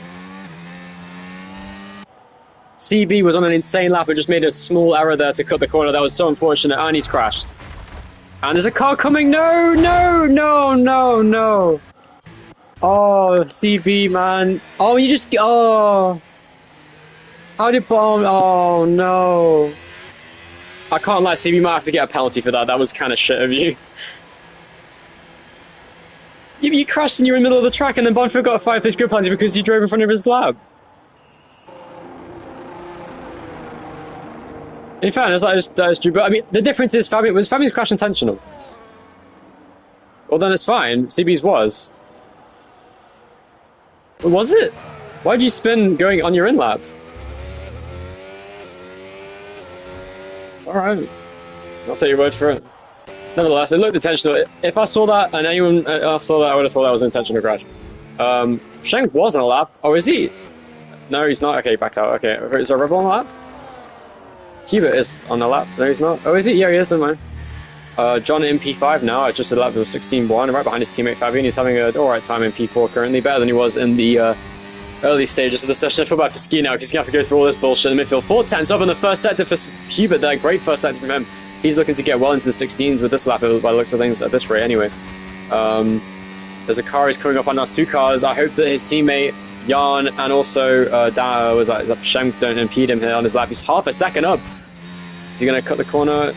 CB was on an insane lap and just made a small error there to cut the corner. That was so unfortunate. And he's crashed. And there's a car coming. No, no, no, no, no. Oh, CB, man. Oh, you just... Oh. How did... Oh, no. I can't lie. CB might have to get a penalty for that. That was kind of shit of you. You crashed and you were in the middle of the track and then Bonfield got a 5-place grid penalty because you drove in front of his lap. In fairness, that is true. But I mean, the difference is Fabian's crash intentional? Well, then it's fine. CB's was. But was it? Why'd you spin going on your in lap? Alright. I'll take your word for it. Nevertheless, it looked intentional. If I saw that and anyone else saw that, I would have thought that was an intentional crash. Shank was on a lap. Oh, is he? No, he's not. Okay, he backed out. Okay, is there a Rebel on the lap? Hubert is on the lap. No, he's not. Oh, is he? Yeah, he is. Never mind. John in P5 now. I just a lap with 16.1, right behind his teammate Fabian. He's having an alright time in P4 currently, better than he was in the early stages of the session. I feel bad for Ski now because he's going to have to go through all this bullshit in the midfield. 4 tenths up in the first sector for Hubert there. Great first sector from him. He's looking to get well into the 16s with this lap by the looks of things at this rate anyway. There's a car he's coming up on us, 2 cars. I hope that his teammate Jan and also Shank don't impede him here on his lap. He's half a second up. Is he going to cut the corner?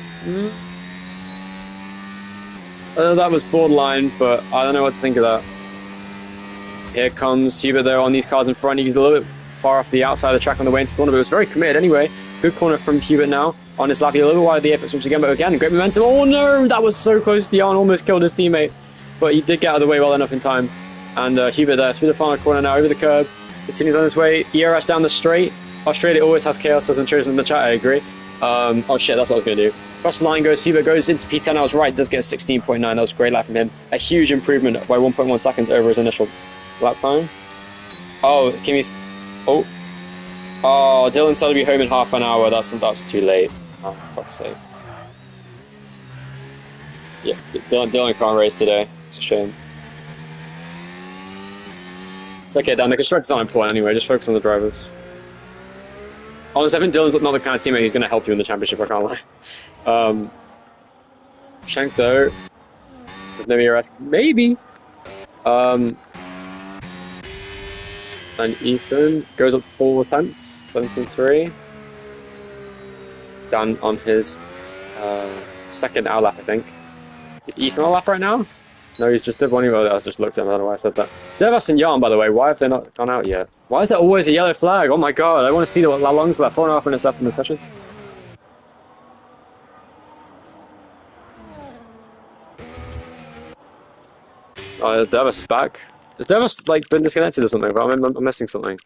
That was borderline, but I don't know what to think of that. Here comes Hubert though on these cars in front. He's a little bit far off the outside of the track on the way into the corner, but it was very committed anyway. Good corner from Hubert now. On his lap, he's a little wide of the apex once again, but again, great momentum. Oh no, that was so close. Jan almost killed his teammate, but he did get out of the way well enough in time. And Hubert there through the final corner now, over the curb. Continues on his way. ERS down the straight. Australia always has chaos, as I'm chosen in the chat, I agree. Oh shit, that's what I was going to do. Across the line goes, Siba goes into P10. I was right, does get a 16.9. That was a great lap from him. A huge improvement by 1.1 seconds over his initial lap time. Oh, Kimmy's... Oh. Oh, Dylan said to be home in half an hour. That's too late. Oh, for fuck's sake. Yeah, Dylan can't race today. It's a shame. It's okay, Dan. The constructors aren't important anyway. Just focus on the drivers. Honestly, I think Dylan's not the kind of teammate who's going to help you in the championship, I can't lie. Shank, though, with no ERS, maybe. And Ethan goes up 4 tenths, 17.3. Dan on his second out lap, I think. Is Ethan on lap right now? No, he's just did one. I just looked at him. I don't know why I said that. Devas and Jan, by the way, why have they not gone out yet? Why is there always a yellow flag? Oh my god, I want to see how long's left. 4.5 minutes left in the session. Oh, Devas is back. Has Devas like been disconnected or something? But I'm missing something.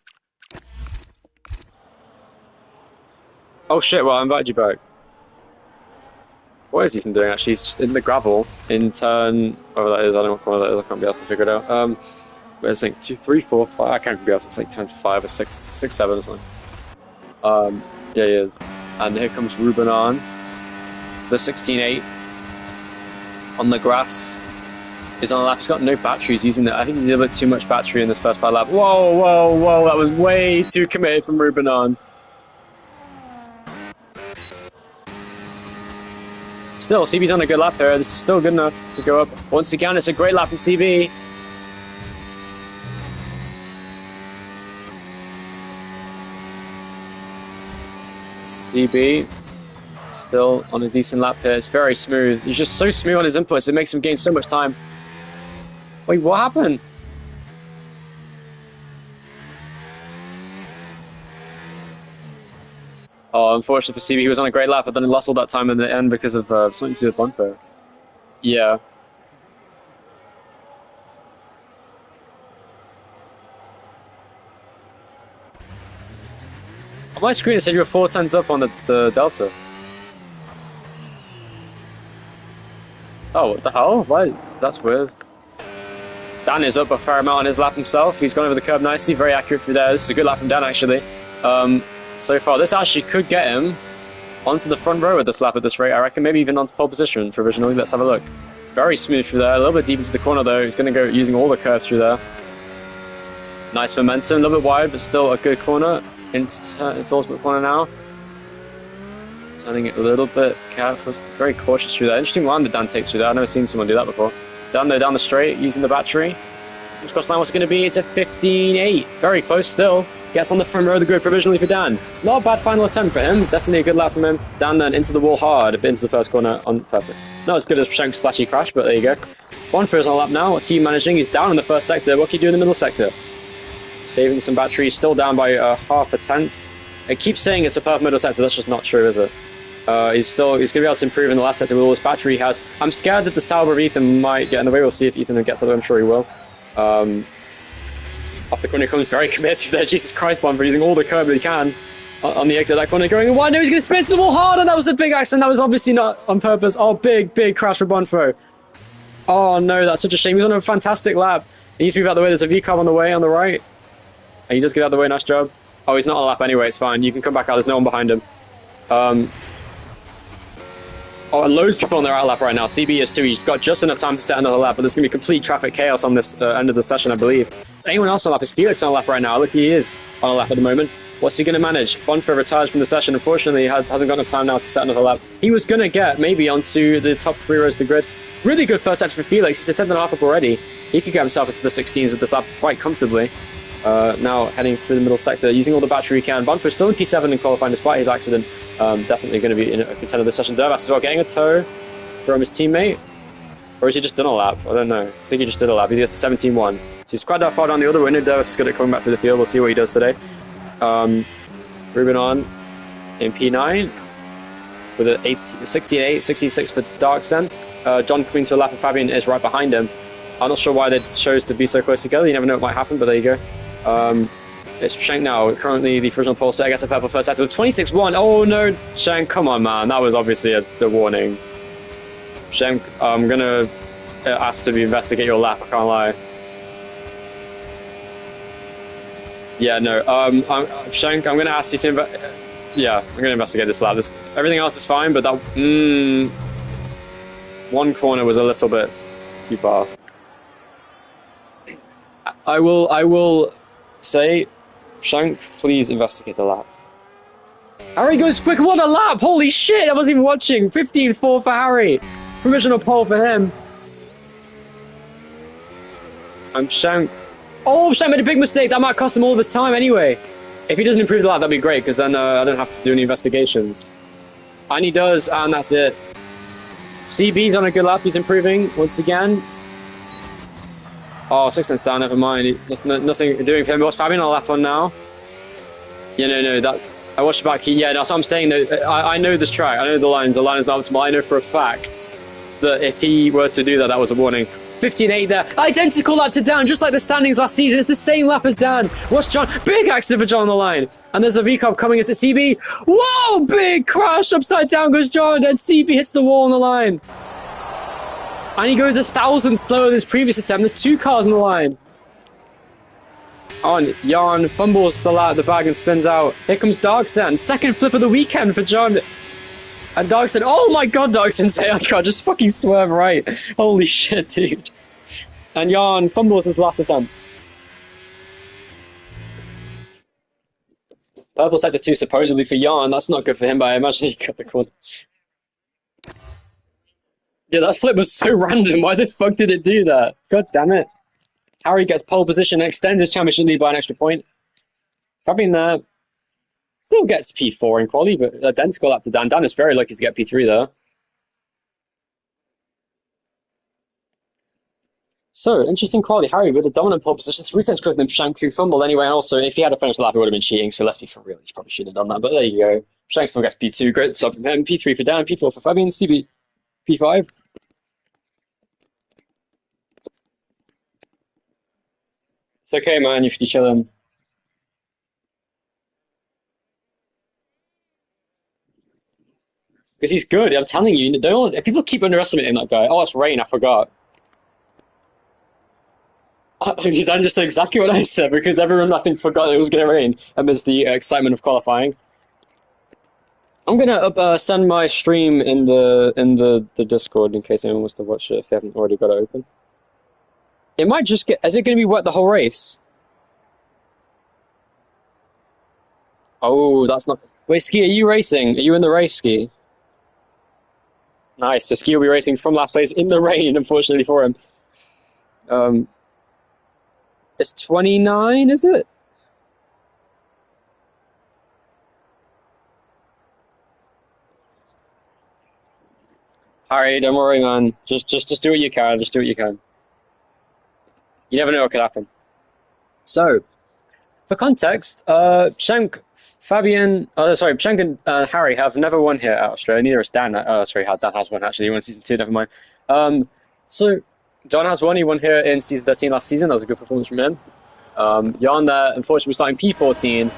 Oh shit! Well, I invited you back. What is Ethan doing actually? He's just in the gravel in turn. Oh, that is. I don't know what corner that is. I can't be able to figure it out. It's like 2, 3, 4, 5. I can't be able to. It's like turns 5 or 6, 6, 7 or something. Yeah, he is. And here comes Ruben on the 16.8 on the grass. He's on the lap. He's got no batteries using that. I think he's a little bit too much battery in this first part lap. Whoa, whoa, whoa! That was way too committed from Ruben on. Still, CB's on a good lap there. This is still good enough to go up. Once again, it's a great lap from CB. CB still on a decent lap here. It's very smooth. He's just so smooth on his inputs. It makes him gain so much time. Wait, what happened? Oh, unfortunately for CB, he was on a great lap, but then he lost all that time in the end because of something to do with Bonfire. Yeah. On my screen it said you were 4 tenths up on the Delta. Oh, what the hell? Why? That's weird. Dan is up a fair amount on his lap himself. He's gone over the curb nicely, very accurate through there. This is a good lap from Dan, actually. So far, this actually could get him onto the front row with this lap at this rate. I reckon maybe even onto pole position provisionally. Let's have a look. Very smooth through there. A little bit deep into the corner, though. He's going to go using all the curves through there. Nice momentum. A little bit wide, but still a good corner. Into Phillipsburg corner now. Turning it a little bit careful. Very cautious through there. Interesting line that Dan takes through there. I've never seen someone do that before. Down there, down the straight, using the battery. Cross line, what's it going to be? It's a 15.8. Very close still. Gets on the front row of the grid provisionally for Dan. Not a bad final attempt for him. Definitely a good lap from him. Dan then into the wall hard, a bit into the first corner on purpose. Not as good as Shank's flashy crash, but there you go. Bonfires on lap now. What's he managing? He's down in the first sector. What can you do in the middle sector? Saving some battery. Still down by half a tenth. It keeps saying it's a perfect middle sector. That's just not true, is it? He's going to be able to improve in the last sector with all this battery he has. I'm scared that the Sauber of Ethan might get in the way. We'll see if Ethan gets out of it. I'm sure he will. Off the corner, he comes very committed there. Jesus Christ, Bonfire using all the curb that he can on the exit of that corner, going, why no, he's going to spin into the wall hard, and that was a big accident. That was obviously not on purpose. Oh, big crash for Bonfire. Oh no, that's such a shame. He's on a fantastic lap. He needs to move out the way. There's a V-carb on the way on the right. And he does get out of the way. Nice job. Oh, he's not on a lap anyway. It's fine. You can come back out. There's no one behind him. Oh, loads of people on their out lap right now. CB is too. He's got just enough time to set another lap, but there's going to be complete traffic chaos on this end of the session, I believe. Is anyone else on lap? Is Felix on a lap right now? Look, he is on a lap at the moment. What's he going to manage? Bonfire retires from the session. Unfortunately, he hasn't got enough time now to set another lap. He was going to get maybe onto the top 3 rows of the grid. Really good first sector for Felix. He's a 10.5 up already. He could get himself into the 16s with this lap quite comfortably. Now heading through the middle sector, using all the battery he can. Bonfire still in P7 in qualifying despite his accident. Definitely going to be in a contender this session. Dervas as well, getting a tow from his teammate. Or has he just done a lap? I don't know. I think he just did a lap. He gets a 17.1. So he's quite that far down the other window. Dervas is good at coming back through the field. We'll see what he does today. Ruben on in P9 with a 68, 66 for Darksen. John coming to a lap and Fabian is right behind him. I'm not sure why they chose to be so close together. You never know what might happen, but there you go. It's Shank now, currently the original pole set against a purple first sector with 26-1. Oh no, Shank, come on, man. That was obviously the warning. Shank, I'm gonna ask to investigate your lap, I can't lie. Yeah, no, Shank, I'm gonna ask you to yeah, I'm gonna investigate this lap. Everything else is fine, but that, one corner was a little bit too far. I will say, Shank, please investigate the lap. Harry goes quick, what a lap! Holy shit, I wasn't even watching! 15-4 for Harry! Provisional pole for him. Shank. Oh, Shank made a big mistake. That might cost him all of his time anyway. If he doesn't improve the lap, that'd be great, because then I don't have to do any investigations. And he does, and that's it. CB's on a good lap, he's improving once again. Oh, 6 tenths down, never mind. There's nothing doing for him. What's Fabian on lap one now? Yeah, no, that... I watched it back. Yeah, that's what I'm saying. I know this track. I know the lines. The line is not optimal. I know for a fact that if he were to do that, that was a warning. 15-8 there. Identical lap to Dan, just like the standings last season. It's the same lap as Dan. What's John? Big accident for John on the line. And there's a V-Cup coming as a CB. Whoa, big crash. Upside down goes John. And CB hits the wall on the line. And he goes 1,000 slower than his previous attempt. There's 2 cars on the line. On, Jan fumbles the bag and spins out. Here comes Darkson. Second flip of the weekend for John. And Darkson, oh my god, Darkson's I can't just fucking swerve right. Holy shit, dude. And Jan fumbles his last attempt. Purple sector 2 supposedly for Jan. That's not good for him, but I imagine he cut the corner. Yeah, that flip was so random. Why the fuck did it do that? God damn it. Harry gets pole position and extends his championship lead by an extra point. Fabian still gets P4 in quali, but identical lap to Dan. Dan is very lucky to get P3 there. So, interesting quality. Harry with a dominant pole position, 3 times quicker than Shank, who fumbled anyway. And also, if he had a finished lap, it would have been cheating. So let's be for real. He probably shouldn't have done that. But there you go. Shank still gets P2. Great stuff from him. P3 for Dan, P4 for Fabian, CB P5. It's okay, man. You should be chilling. Because he's good. I'm telling you. People keep underestimating that guy. Oh, it's rain. I forgot. Dan just said exactly what I said because everyone, I think, forgot it was going to rain amidst the excitement of qualifying. I'm gonna send my stream in the Discord in case anyone wants to watch it if they haven't already got it open. It might just get. Is it going to be wet the whole race? Oh, that's not. Wait, Ski, are you racing? Are you in the race, Ski? Nice. So Ski will be racing from last place in the rain, unfortunately for him. It's 29, is it? Harry, don't worry, man. Just do what you can. Just do what you can. You never know what could happen. So, for context, Shank, Fabian, Shank and Harry have never won here at Australia. Neither has Dan. Dan has won actually. He won season 2. Never mind. So John has won. He won here in season 13 last season. That was a good performance from him. Jan there, unfortunately, starting P14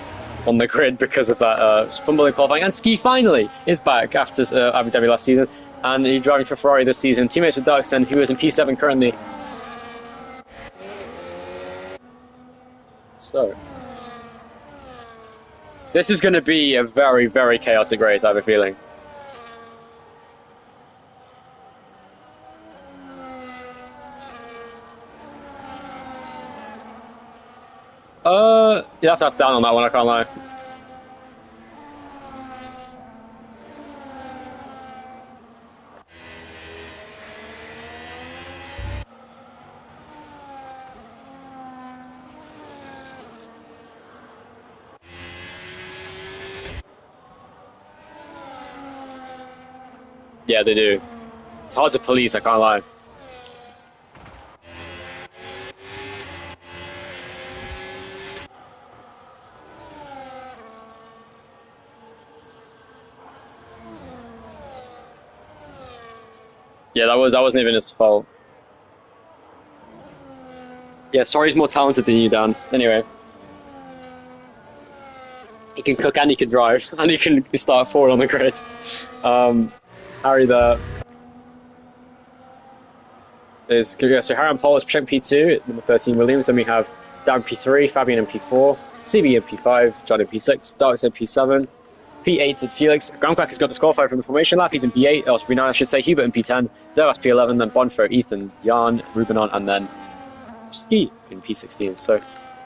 on the grid because of that fumble in qualifying. And Ski finally is back after Abu Dhabi last season. And he's driving for Ferrari this season. Teammates with Darkson, who is in P7 currently. So, this is going to be a very, very chaotic race, I have a feeling. You have to ask down on that one, I can't lie. Yeah, they do. It's hard to police, I can't lie. Yeah, that wasn't even his fault. Yeah, sorry, he's more talented than you, Dan. Anyway. He can cook and he can drive, and he can start forward on the grid. Harry there is good. So Harry and Paul is pushing P2, number 13 Williams. Then we have Dan P3, Fabian in P4, CB in P5, John in P6, Darks in P7, P8 and Felix. Groundcrack has got disqualified from the formation lap. He's in P8, or P9, I should say. Hubert in P10, Dervas P11, then Bonfo, Ethan, Jan, Rubenon, and then Ski in P16. So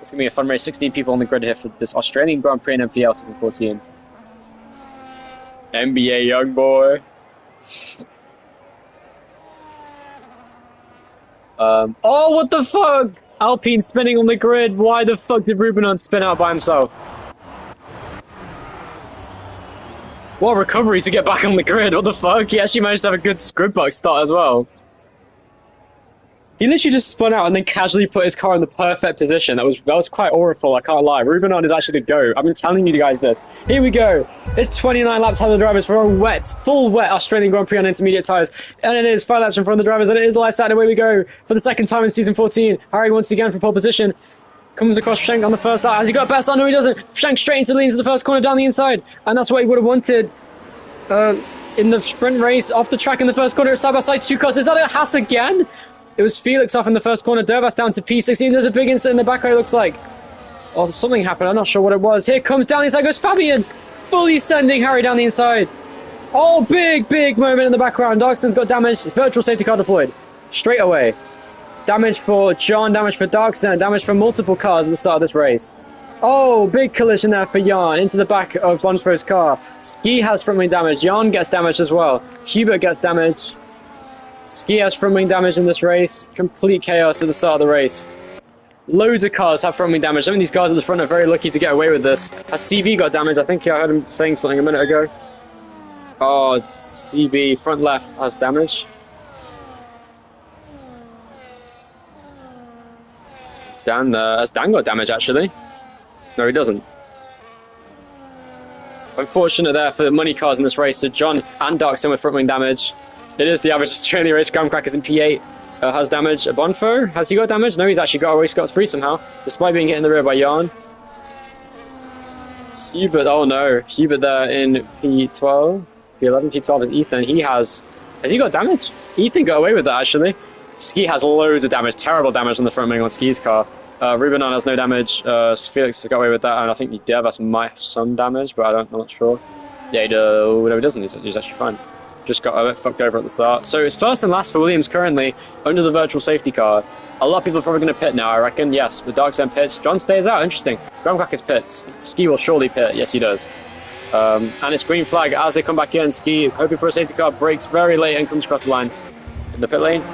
it's going to be a fun race. 16 people on the grid here for this Australian Grand Prix in NPL S14. NBA young boy. Oh, what the fuck? Alpine spinning on the grid. Why the fuck did Rubenon spin out by himself? What a recovery to get back on the grid. What the fuck? He actually managed to have a good grid box start as well. He literally just spun out and then casually put his car in the perfect position. That was quite awful, I can't lie. Rubenon is actually the GOAT. I've been telling you guys this. Here we go. It's 29 laps ahead of the drivers for a full wet Australian Grand Prix on intermediate tyres. And it is 5 laps in front of the drivers, and it is lights out, and away we go. For the second time in season 14, Harry once again for pole position. Comes across Schenk on the first lap. Has he got a best on? No, he doesn't. Schenk straight into the lead into the first corner down the inside. And that's what he would have wanted. In the sprint race, off the track in the first corner, side by side, 2 cars. Is that a Haas again? It was Felix off in the first corner, Dervas down to P16. There's a big incident in the back, it looks like. Oh, something happened, I'm not sure what it was. Here comes down the inside, goes Fabian, fully sending Harry down the inside. Oh, big moment in the background. Darkson's got damage, virtual safety car deployed. Straight away. Damage for John, damage for Darkson, damage for multiple cars at the start of this race. Oh, big collision there for Jan, into the back of Bonfo's car. Ski has front wing damage, Jan gets damage as well. Hubert gets damage. Ski has front wing damage in this race. Complete chaos at the start of the race. Loads of cars have front wing damage. I mean, these guys at the front are very lucky to get away with this. Has CV got damage? I think I heard him saying something a minute ago. Oh, CV front left has damage. Dan, has Dan got damage actually? No, he doesn't. Unfortunate there for the money cars in this race. So John and Darkson with front wing damage. It is the average Australian race. Groundcrackers in P8 has damage. Bonfo, has he got damage? No, he's actually got a race got 3 somehow, despite being hit in the rear by Jan. Hubert, oh no. Hubert there in P12. P11, P12 is Ethan. Has he got damage? Ethan got away with that actually. Ski has loads of damage, terrible damage on the front wing on Ski's car. Rubenon has no damage. Felix got away with that, and I think Devas might have some damage, but I'm not sure. Yeah, no, he doesn't. He's actually fine. Just got a bit fucked over at the start. So it's first and last for Williams currently under the virtual safety car. A lot of people are probably going to pit now, I reckon. Yes, the Darkson pits. John stays out. Interesting. Groundcrackers pits. Ski will surely pit. Yes, he does. And it's green flag as they come back in. Ski, hoping for a safety car, breaks very late and comes across the line. In the pit lane.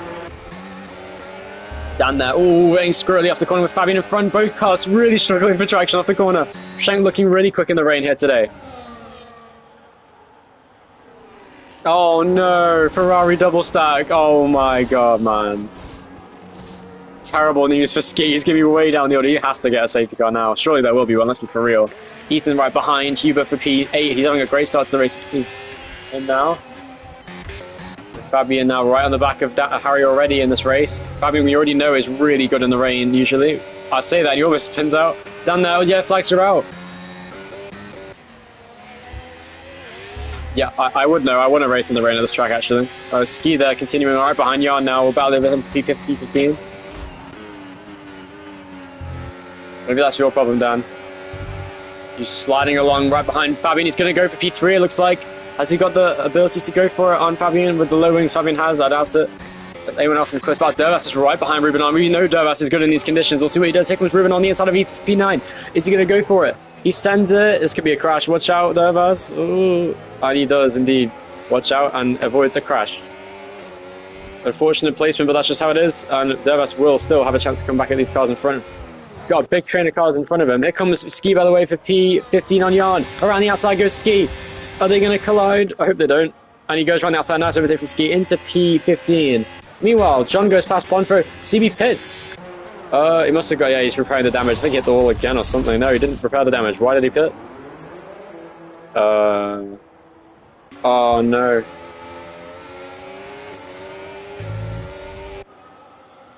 Dan there. Ooh, getting squirrely off the corner with Fabian in front. Both cars really struggling for traction off the corner. Schenk looking really quick in the rain here today. Oh no, Ferrari double stack. Oh my god, man. Terrible news for Ski. He's going to be way down the order. He has to get a safety car now. Surely there will be one, let's be for real. Ethan right behind, Hubert for P8. He's having a great start to the race. He's in now. Fabian now right on the back of Harry already in this race. Fabian, we already know, is really good in the rain usually. I say that, he almost spins out. Down there, yeah, flags are out. Yeah, I would know. I want to race in the rain at this track, actually. Ski there, continuing right behind Jan now. We'll battle with him P15. Maybe that's your problem, Dan. He's sliding along right behind Fabian. He's going to go for P3, it looks like. Has he got the ability to go for it on Fabian with the low wings Fabian has? I doubt it. But anyone else in the cliff bar? Dervas is right behind Rubenon. We know Dervas is good in these conditions. We'll see what he does. Here comes Rubenon on the inside of P9. Is he going to go for it? He sends it. This could be a crash. Watch out, Dervas. Ooh. And he does indeed. Watch out and avoids a crash. Unfortunate placement, but that's just how it is. And Dervas will still have a chance to come back at these cars in front. He's got a big train of cars in front of him. Here comes Ski, by the way, for P15 on Jan. Around the outside goes Ski. Are they going to collide? I hope they don't. And he goes around the outside. Nice overtake from Ski into P15. Meanwhile, John goes past Bonfo. CB pits. He must have got, yeah, he's repairing the damage. I think he hit the wall again or something. No, he didn't repair the damage. Why did he pit? Oh no.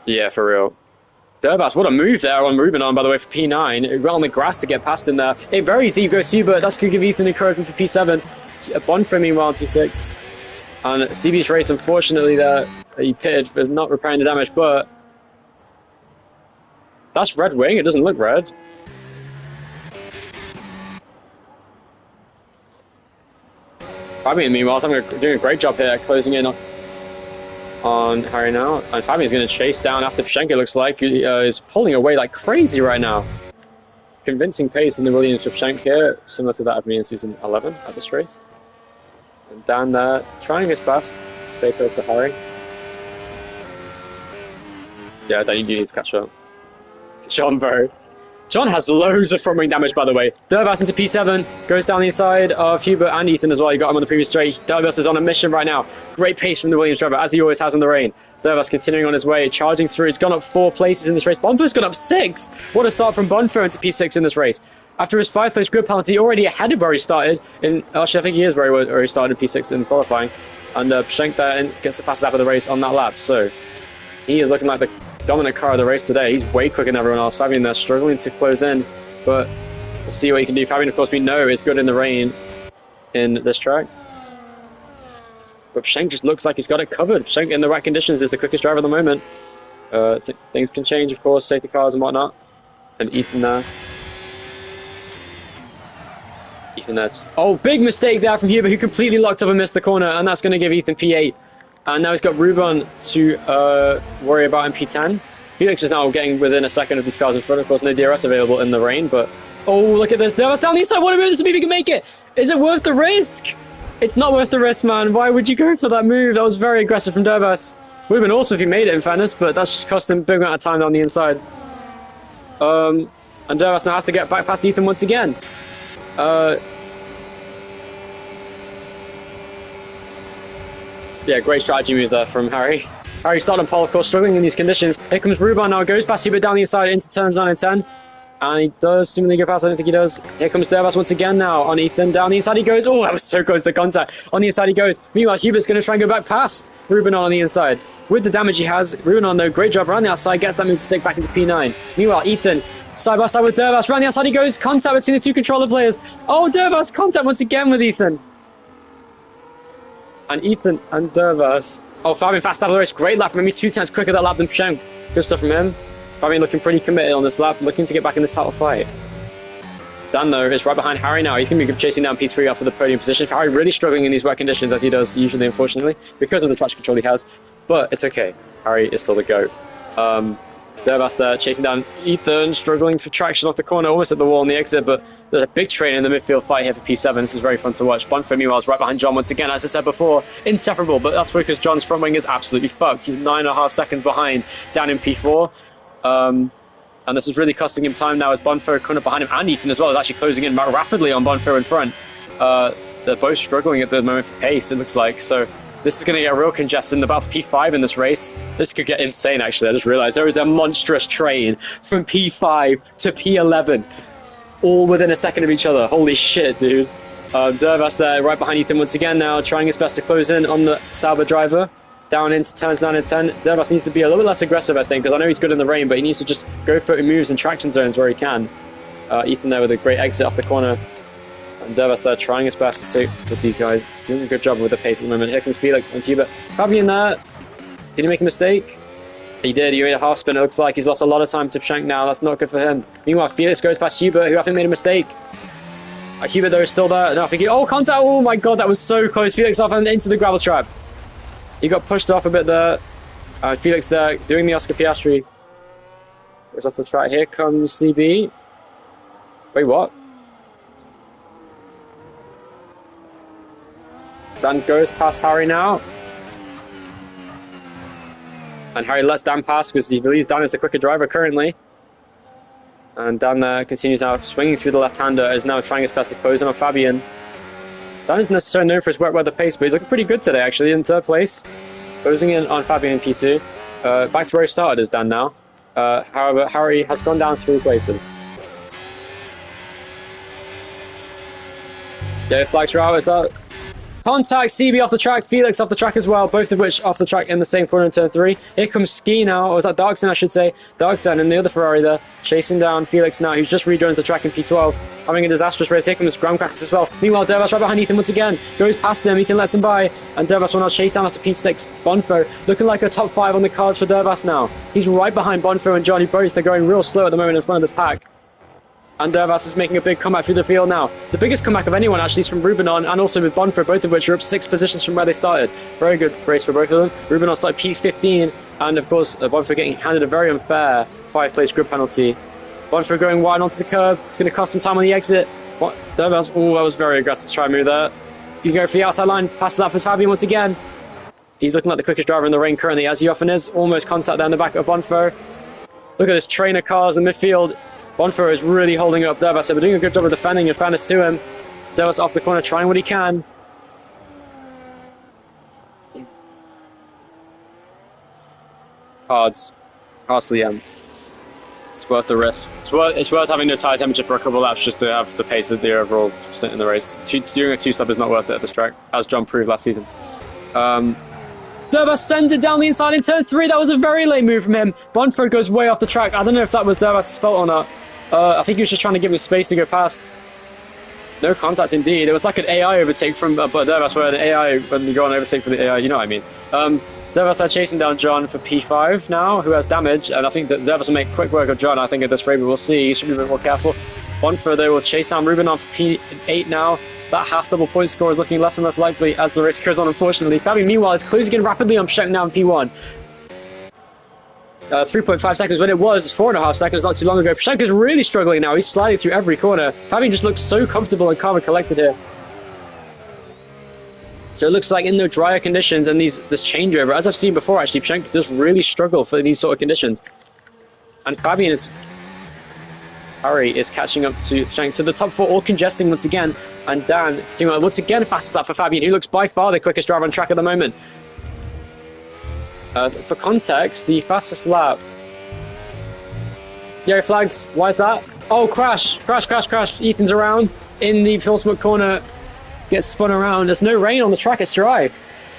Yeah, for real. Durbas, what a move there on Ruben by the way, for P9. It ran on the grass to get past him there. A very deep goes Hubert. That's going to give Ethan encouragement for P7. Bonfer meanwhile on P6. And CB's race, unfortunately, there he pitted for not repairing the damage, but that's red wing. It doesn't look red. Fabian, meanwhile, is doing a great job here, closing in on Harry now. And Fabian's going to chase down after Pshenko, looks like. He is pulling away like crazy right now. Convincing pace in the Williams for Pshenko here, similar to that of me in season 11 at this race. And down there, trying his best to stay close to Harry. Yeah, then you need to catch up. John, bro. John has loads of front wing damage, by the way. Durbas into P7, goes down the inside of Hubert and Ethan as well. You got him on the previous straight. Durbas is on a mission right now. Great pace from the Williams driver, as he always has in the rain. Durbas continuing on his way, charging through. He's gone up 4 places in this race. Bonfer's gone up 6. What a start from Bonfer into P6 in this race. After his 5th-place grid penalty, already ahead of where he started. Actually, I think he is where he started P6 in qualifying. And Pshenk there gets the fastest lap of the race on that lap. So he is looking like the dominant car of the race today. He's way quicker than everyone else. Fabian there struggling to close in, but we'll see what he can do. Fabian, of course, we know is good in the rain in this track. But Pshenk just looks like he's got it covered. Pshenk in the right conditions is the quickest driver at the moment. Things can change, of course, safety cars and whatnot. And Ethan there. Oh, big mistake there from Hubert, who completely locked up and missed the corner, and that's going to give Ethan P8. And now he's got Ruben to worry about in P10. Felix is now getting within a second of these cars in front. Of course, no DRS available in the rain, but... Oh, look at this. Durbas down the inside. What a move. This will be if he can make it. Is it worth the risk? It's not worth the risk, man. Why would you go for that move? That was very aggressive from Durbas. Would have been awesome if he made it, in fairness, but that's just cost him a big amount of time down the inside. And Durbas now has to get back past Ethan once again. Yeah, great strategy moves there from Harry. Harry started on pole, of course, struggling in these conditions. Here comes Ruben now, goes past Hubert down the inside into turns 9 and 10. And he does seemingly go past, I don't think he does. Here comes Durbas once again now on Ethan. Down the inside he goes. Oh, that was so close to contact. On the inside he goes. Meanwhile, Hubert's going to try and go back past Ruben on the inside. With the damage he has, Ruben though, great job around the outside, gets that move to stick back into P9. Meanwhile, Ethan, side by side with Durbas, around the outside he goes. Contact between the two controller players. Oh, Durbas, contact once again with Ethan. And Ethan and Durbas. Oh, Fabian fast out of the race. Great lap from him. He's 2 times quicker that lap than Pshenk. Good stuff from him. Fabian looking pretty committed on this lap, looking to get back in this title fight. Dan, though, is right behind Harry now. He's going to be chasing down P3 after the podium position. Harry really struggling in these wet conditions, as he does usually, unfortunately, because of the traction control he has. But it's okay. Harry is still the GOAT. Durbas there, chasing down Ethan, struggling for traction off the corner, almost at the wall on the exit, but there's a big train in the midfield fight here for P7. This is very fun to watch. Bonfer, meanwhile, is right behind John once again, as I said before, inseparable, but that's because John's front wing is absolutely fucked. He's 9.5 seconds behind, down in P4. And this is really costing him time now as Bonfer coming up behind him, and Ethan as well is actually closing in rapidly on Bonfer in front. They're both struggling at the moment for pace, it looks like, so this is going to get real congested in the battle for P5 in this race. This could get insane, actually. I just realized there is a monstrous train from P5 to P11, all within a second of each other. Holy shit, dude. Durbas there, right behind Ethan once again now, trying his best to close in on the Sauber driver. Down into turns 9 and 10. Durbas needs to be a little bit less aggressive, I think, because I know he's good in the rain, but he needs to just go for moves and traction zones where he can. Ethan there with a great exit off the corner. And Durbas there trying his best to stay with these guys. Doing a good job with the pace at the moment. Here comes Felix and Hubert. Fabian there. Did he make a mistake? He did. He made a half spin. It looks like he's lost a lot of time to Pshenk now. That's not good for him. Meanwhile, Felix goes past Hubert, who I think made a mistake. Hubert, though, is still there. No, I think he... Oh, contact! Oh, my God, that was so close. Felix off and into the gravel trap. He got pushed off a bit there. Felix there doing the Oscar Piastri. Goes off the track. Here comes CB. Wait, what? Dan goes past Harry now. And Harry lets Dan pass because he believes Dan is the quicker driver currently. And Dan continues now swinging through the left-hander, is now trying his best to close in on Fabian. Dan isn't necessarily known for his wet weather pace, but he's looking pretty good today, actually, in 3rd place. Closing in on Fabian in P2. Back to where he started is Dan now. However, Harry has gone down 3 places. Yeah, flags are out. Is that Contact, CB off the track, Felix off the track as well, both of which off the track in the same corner in turn 3. Here comes Ski now, or is that Darkson I should say. Darkson and the other Ferrari there, chasing down Felix now, who's just rejoined the track in P12, having a disastrous race. Here comes Graham Crackers as well. Meanwhile, Dervas right behind Ethan once again, goes past him, Ethan lets him by, and Dervas will now chase down after P6. Bonfo, looking like a top 5 on the cards for Dervas now. He's right behind Bonfo and Johnny both, they're going real slow at the moment in front of this pack. And Dervas is making a big comeback through the field now. The biggest comeback of anyone actually is from Rubinon and also with Bonfo, both of which are up 6 positions from where they started. Very good race for both of them. Rubinon started P15, and of course Bonfo getting handed a very unfair 5-place grid penalty. Bonfo going wide onto the curb. It's going to cost some time on the exit. Dervas, oh, that was very aggressive to try and move there. You can go for the outside line, passes that for Fabian once again. He's looking like the quickest driver in the rain currently, as he often is. Almost contact there in the back of Bonfo. Look at this train of cars in the midfield. Bonfo is really holding up Dervas, but doing a good job of defending in fairness to him. Dervas off the corner, trying what he can. Cards to the end. It's worth the risk. It's worth having no tire temperature for a couple of laps just to have the pace of the overall stint in the race. Doing a 2-stop is not worth it at this track, as John proved last season. Dervas sends it down the inside in turn 3. That was a very late move from him. Bonfo goes way off the track. I don't know if that was Dervas' fault or not. I think he was just trying to give him space to go past. No contact indeed. It was like an AI overtake from Dervas, where an AI, when you go on overtake from the AI, you know what I mean. Dervas are chasing down John for P5 now, who has damage, and I think that Dervas will make quick work of John. I think at this rate, we'll see. He should be a bit more careful. Bonfo, they will chase down Rubinon for P8 now. That Haas double point score is looking less and less likely as the race goes on, unfortunately. Fabian, meanwhile, is closing in rapidly on Pshenk now in P1. 3.5 seconds when it was 4.5 seconds not too long ago. Pshenk is really struggling now. He's sliding through every corner. Fabian just looks so comfortable and calm and collected here. So it looks like in the drier conditions and this changeover, as I've seen before, actually, Pshenk does really struggle for these sort of conditions. And Harry is catching up to Pshenk. So the top 4 all congesting once again. And Dan, once again, fastest lap for Fabian, who looks by far the quickest driver on track at the moment. For context, the fastest lap. Yellow flags. Why is that? Oh, crash. Ethan's around in the fuel smoke corner. Gets spun around. There's no rain on the track. It's dry.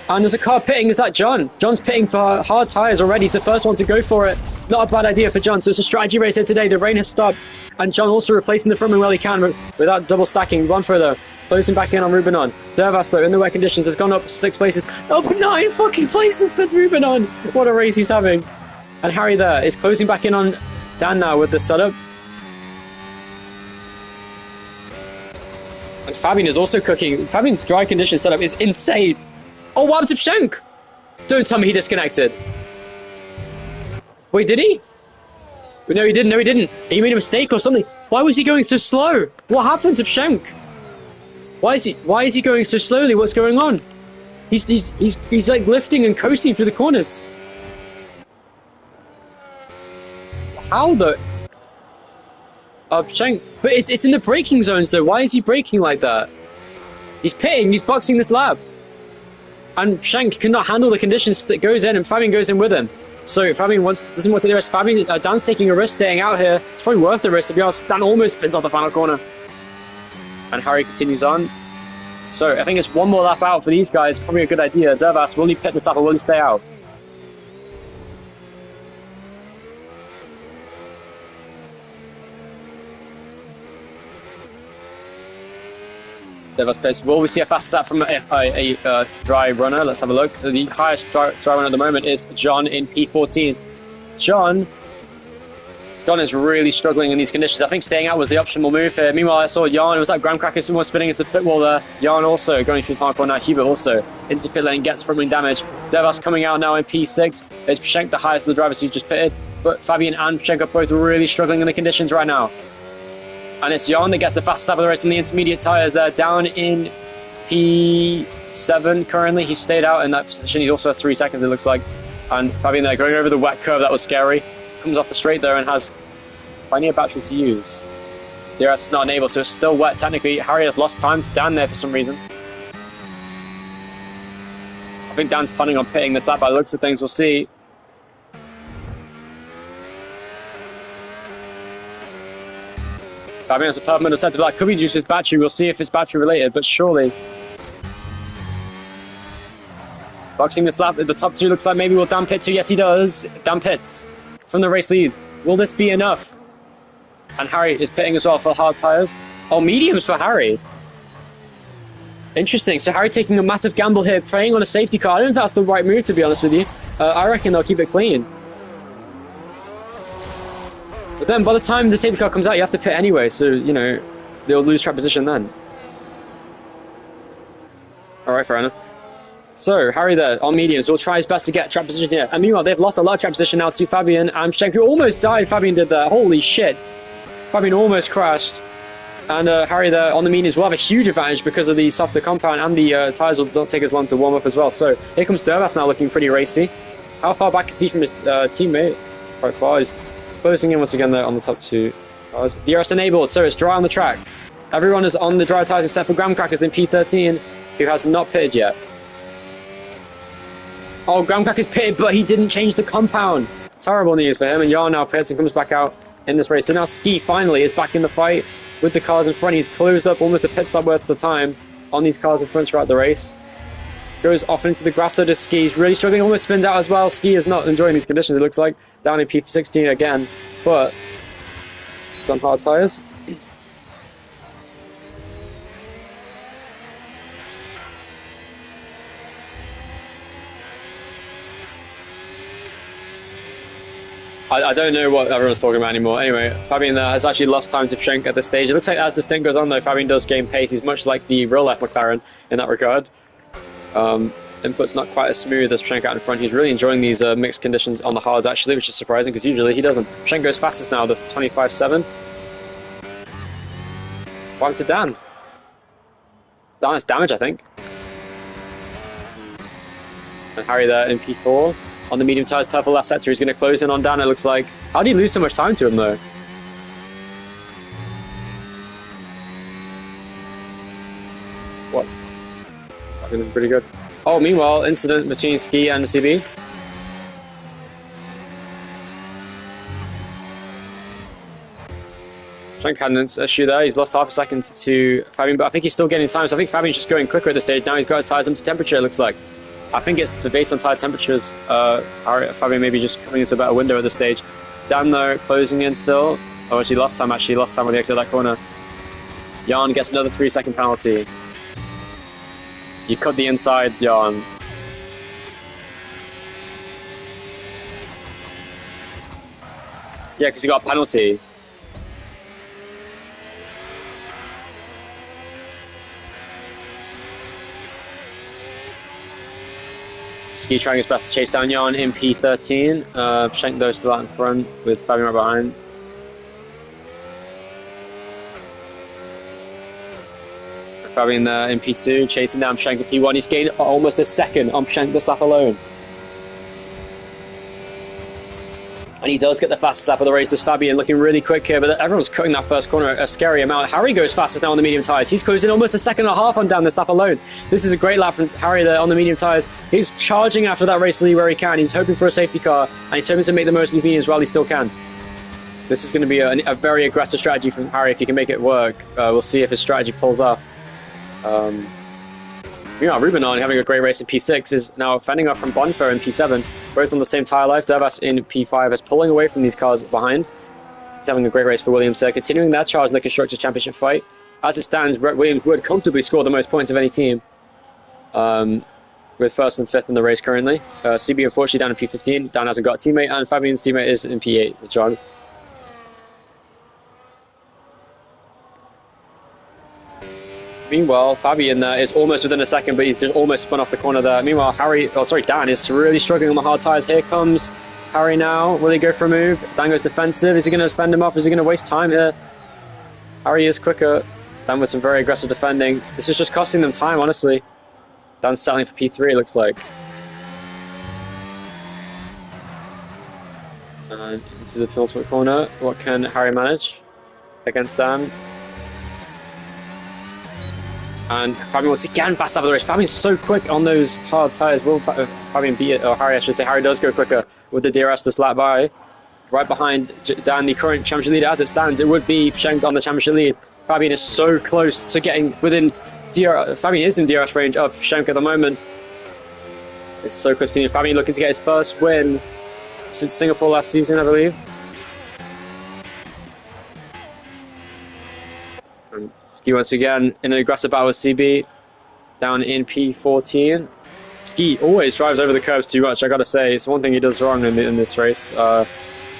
And there's a car pitting. Is that John? John's pitting for hard tyres already. He's the first one to go for it. Not a bad idea for John. So it's a strategy race here today. The rain has stopped. And John also replacing the front wing while he can without double stacking. Bonfo though, closing back in on Rubinon. Dervas though, in the wet conditions, has gone up 6 places. Up 9 fucking places for Rubinon. What a race he's having. And Harry there is closing back in on Dan now with the setup. And Fabian is also cooking. Fabian's dry condition setup is insane. Oh, what happened to Pshenk? Don't tell me he disconnected. Wait, did he? No, he didn't. No, he didn't. He made a mistake or something. Why was he going so slow? What happened to Pshenk? Why is he going so slowly? What's going on? He's like lifting and coasting through the corners. How the? Pshenk, but it's in the braking zones though. Why is he braking like that? He's pitting. He's boxing this lap. And Pshenk cannot handle the conditions that goes in, and Fabian goes in with him. So Fabian doesn't want to take the risk. Fabian, Dan's taking a risk staying out here. It's probably worth the risk, to be honest. Dan almost spins off the final corner. And Harry continues on. So I think it's one more lap out for these guys. Probably a good idea. Dervas, will he pit this lap or will he stay out? Dervas pits. Will we see a fast lap from a dry runner? Let's have a look. The highest dry runner at the moment is John in P14. John is really struggling in these conditions. I think staying out was the optimal move here. Meanwhile, I saw Jan. It was like Graham Cracker someone spinning into the pit wall there. Jan also going through the final corner. Hubert also into the pit lane, gets front wing damage. Dervas coming out now in P6. It's Pshenk, the highest of the drivers who just pitted. But Fabian and Pshenk are both really struggling in the conditions right now. And it's Jan that gets the fastest lap of the race in the intermediate tyres there. Down in P7 currently. He stayed out in that position. He also has 3 seconds, it looks like. And Fabian there going over the wet curve. That was scary. Comes off the straight there and has plenty of battery to use. DRS is not enabled, so it's still wet technically. Harry has lost time to Dan there for some reason. I think Dan's planning on pitting this lap by the looks of things. We'll see. Fabian has a permanent set of that. Could be due to his battery. We'll see if it's battery related, but surely Boxing this lap at the top 2 looks like maybe will Dan pit too. Yes, he does. Dan pits from the race lead. Will this be enough? And Harry is pitting as well for hard tyres. Oh, mediums for Harry. Interesting. So Harry taking a massive gamble here, playing on a safety car. I don't think that's the right move, to be honest with you. I reckon they'll keep it clean. But then by the time the safety car comes out, you have to pit anyway. So, you know, they'll lose track position then. All right, fair enough. So, Harry there, on mediums, will try his best to get track position here. And meanwhile, they've lost a lot of track position now to Fabian and Schenk, who almost died. Fabian did that. Holy shit. Fabian almost crashed. And Harry there on the mediums will have a huge advantage because of the softer compound, and the tyres will not take as long to warm up as well. So, here comes Durvas now looking pretty racy. How far back is he from his teammate? Quite far. He's closing in once again there on the top 2 cars. DRS enabled, so it's dry on the track. Everyone is on the dry tyres except for Graham Crackers in P13, who has not pitted yet. Oh, Graham Crackers pitted, but he didn't change the compound. Terrible news for him, and Jan now pits and comes back out in this race. So now Ski finally is back in the fight with the cars in front. He's closed up almost a pit stop worth of time on these cars in front throughout the race. Goes off into the grass, so does Ski. He's really struggling, almost spins out as well. Ski is not enjoying these conditions, it looks like. Down in P16 again, but it's on hard tyres. I don't know what everyone's talking about anymore. Anyway, Fabian has actually lost time to Schenk at this stage. It looks like as the stint goes on, though, Fabian does gain pace. He's much like the real-life McLaren in that regard. Input's not quite as smooth as Schenk out in front. He's really enjoying these mixed conditions on the hards, actually, which is surprising, because usually he doesn't. Schenk goes fastest now, the 25.7. One to Dan. Dan has damage, I think. And Harry there in P4. On the medium tyres, purple last sector. He's going to close in on Dan, it looks like. How did he lose so much time to him, though? What? I think it's pretty good. Oh, meanwhile, incident between Ski and CB. Schenk had an issue there. He's lost half a second to Fabian, but I think he's still getting time. So I think Fabian's just going quicker at this stage. Now he's got his tyres up to temperature, it looks like. I think it's based on tyre temperatures. Fabian maybe just coming into a better window at this stage. Dan, though, closing in still. Oh, actually lost time on the exit of that corner. Jan gets another 3-second penalty. You cut the inside, Jan. Yeah, because you got a penalty. Ski trying his best to chase down Jan in P13. Schenk goes to that in front with Fabian right behind. Fabian there in P2, chasing down Schenk in P1. He's gained almost a second on Schenk this lap alone. And he does get the fastest lap of the race. There's Fabian looking really quick here, but everyone's cutting that first corner a scary amount. Harry goes fastest now on the medium tyres. He's closing almost a second and a half on down this lap alone. This is a great lap from Harry there on the medium tyres. He's charging after that race lead where he can. He's hoping for a safety car, and he's hoping to make the most of these mediums while he still can. This is going to be a very aggressive strategy from Harry if he can make it work. We'll see if his strategy pulls off. Rubenon, having a great race in P6, is now fending off from Bonfer in P7, both on the same tyre life. Dervas in P5 is pulling away from these cars behind. He's having a great race for Williams there, continuing that charge in the Constructors' Championship fight. As it stands, Williams would comfortably score the most points of any team, with first and fifth in the race currently. CB unfortunately down in P15. Dan hasn't got a teammate, and Fabian's teammate is in P8 with John. Meanwhile, Fabian is almost within a second, but he's just almost spun off the corner there. Meanwhile, Dan is really struggling on the hard tyres. Here comes Harry now. Will he go for a move? Dan goes defensive. Is he going to fend him off? Is he going to waste time here? Harry is quicker. Dan with some very aggressive defending. This is just costing them time, honestly. Dan's settling for P3, it looks like. And into the penultimate corner. What can Harry manage against Dan? And Fabian once again fast out of the race. Fabian's so quick on those hard tyres. Will Fabian beat it? Or Harry, I should say. Harry does go quicker with the DRS this lap by. Right behind Dan, the current championship leader. As it stands, it would be Schenk on the championship lead. Fabian is so close to getting within DRS. Fabian is in DRS range of Schenk at the moment. It's so close to Fabian looking to get his first win since Singapore last season, I believe. And Ski once again in an aggressive battle with CB down in P14. Ski always drives over the curves too much, I gotta say. It's one thing he does wrong in this race.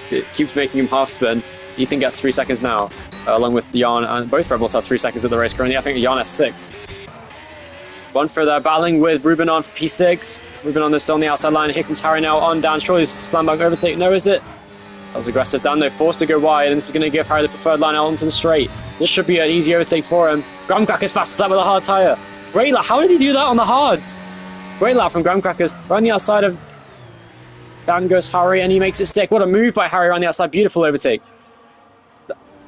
It keeps making him half spin. Ethan gets 3 seconds now, along with Jan, and both Rebels have 3 seconds at the race currently. I think Jan has 6. One for there, battling with Ruben on for P6. Ruben on is still on the outside line. Here comes Harry now on down. Surely slam bunk overtake. No, is it? That was aggressive. Dan, though, forced to go wide, and this is going to give Harry the preferred line out onto the straight. This should be an easy overtake for him. Graham-Cracker's fastest lap with a hard tyre. Great lap. How did he do that on the hards? Great lap from Graham-Crackers. Around the outside of Dan goes Harry, and he makes it stick. What a move by Harry around the outside. Beautiful overtake.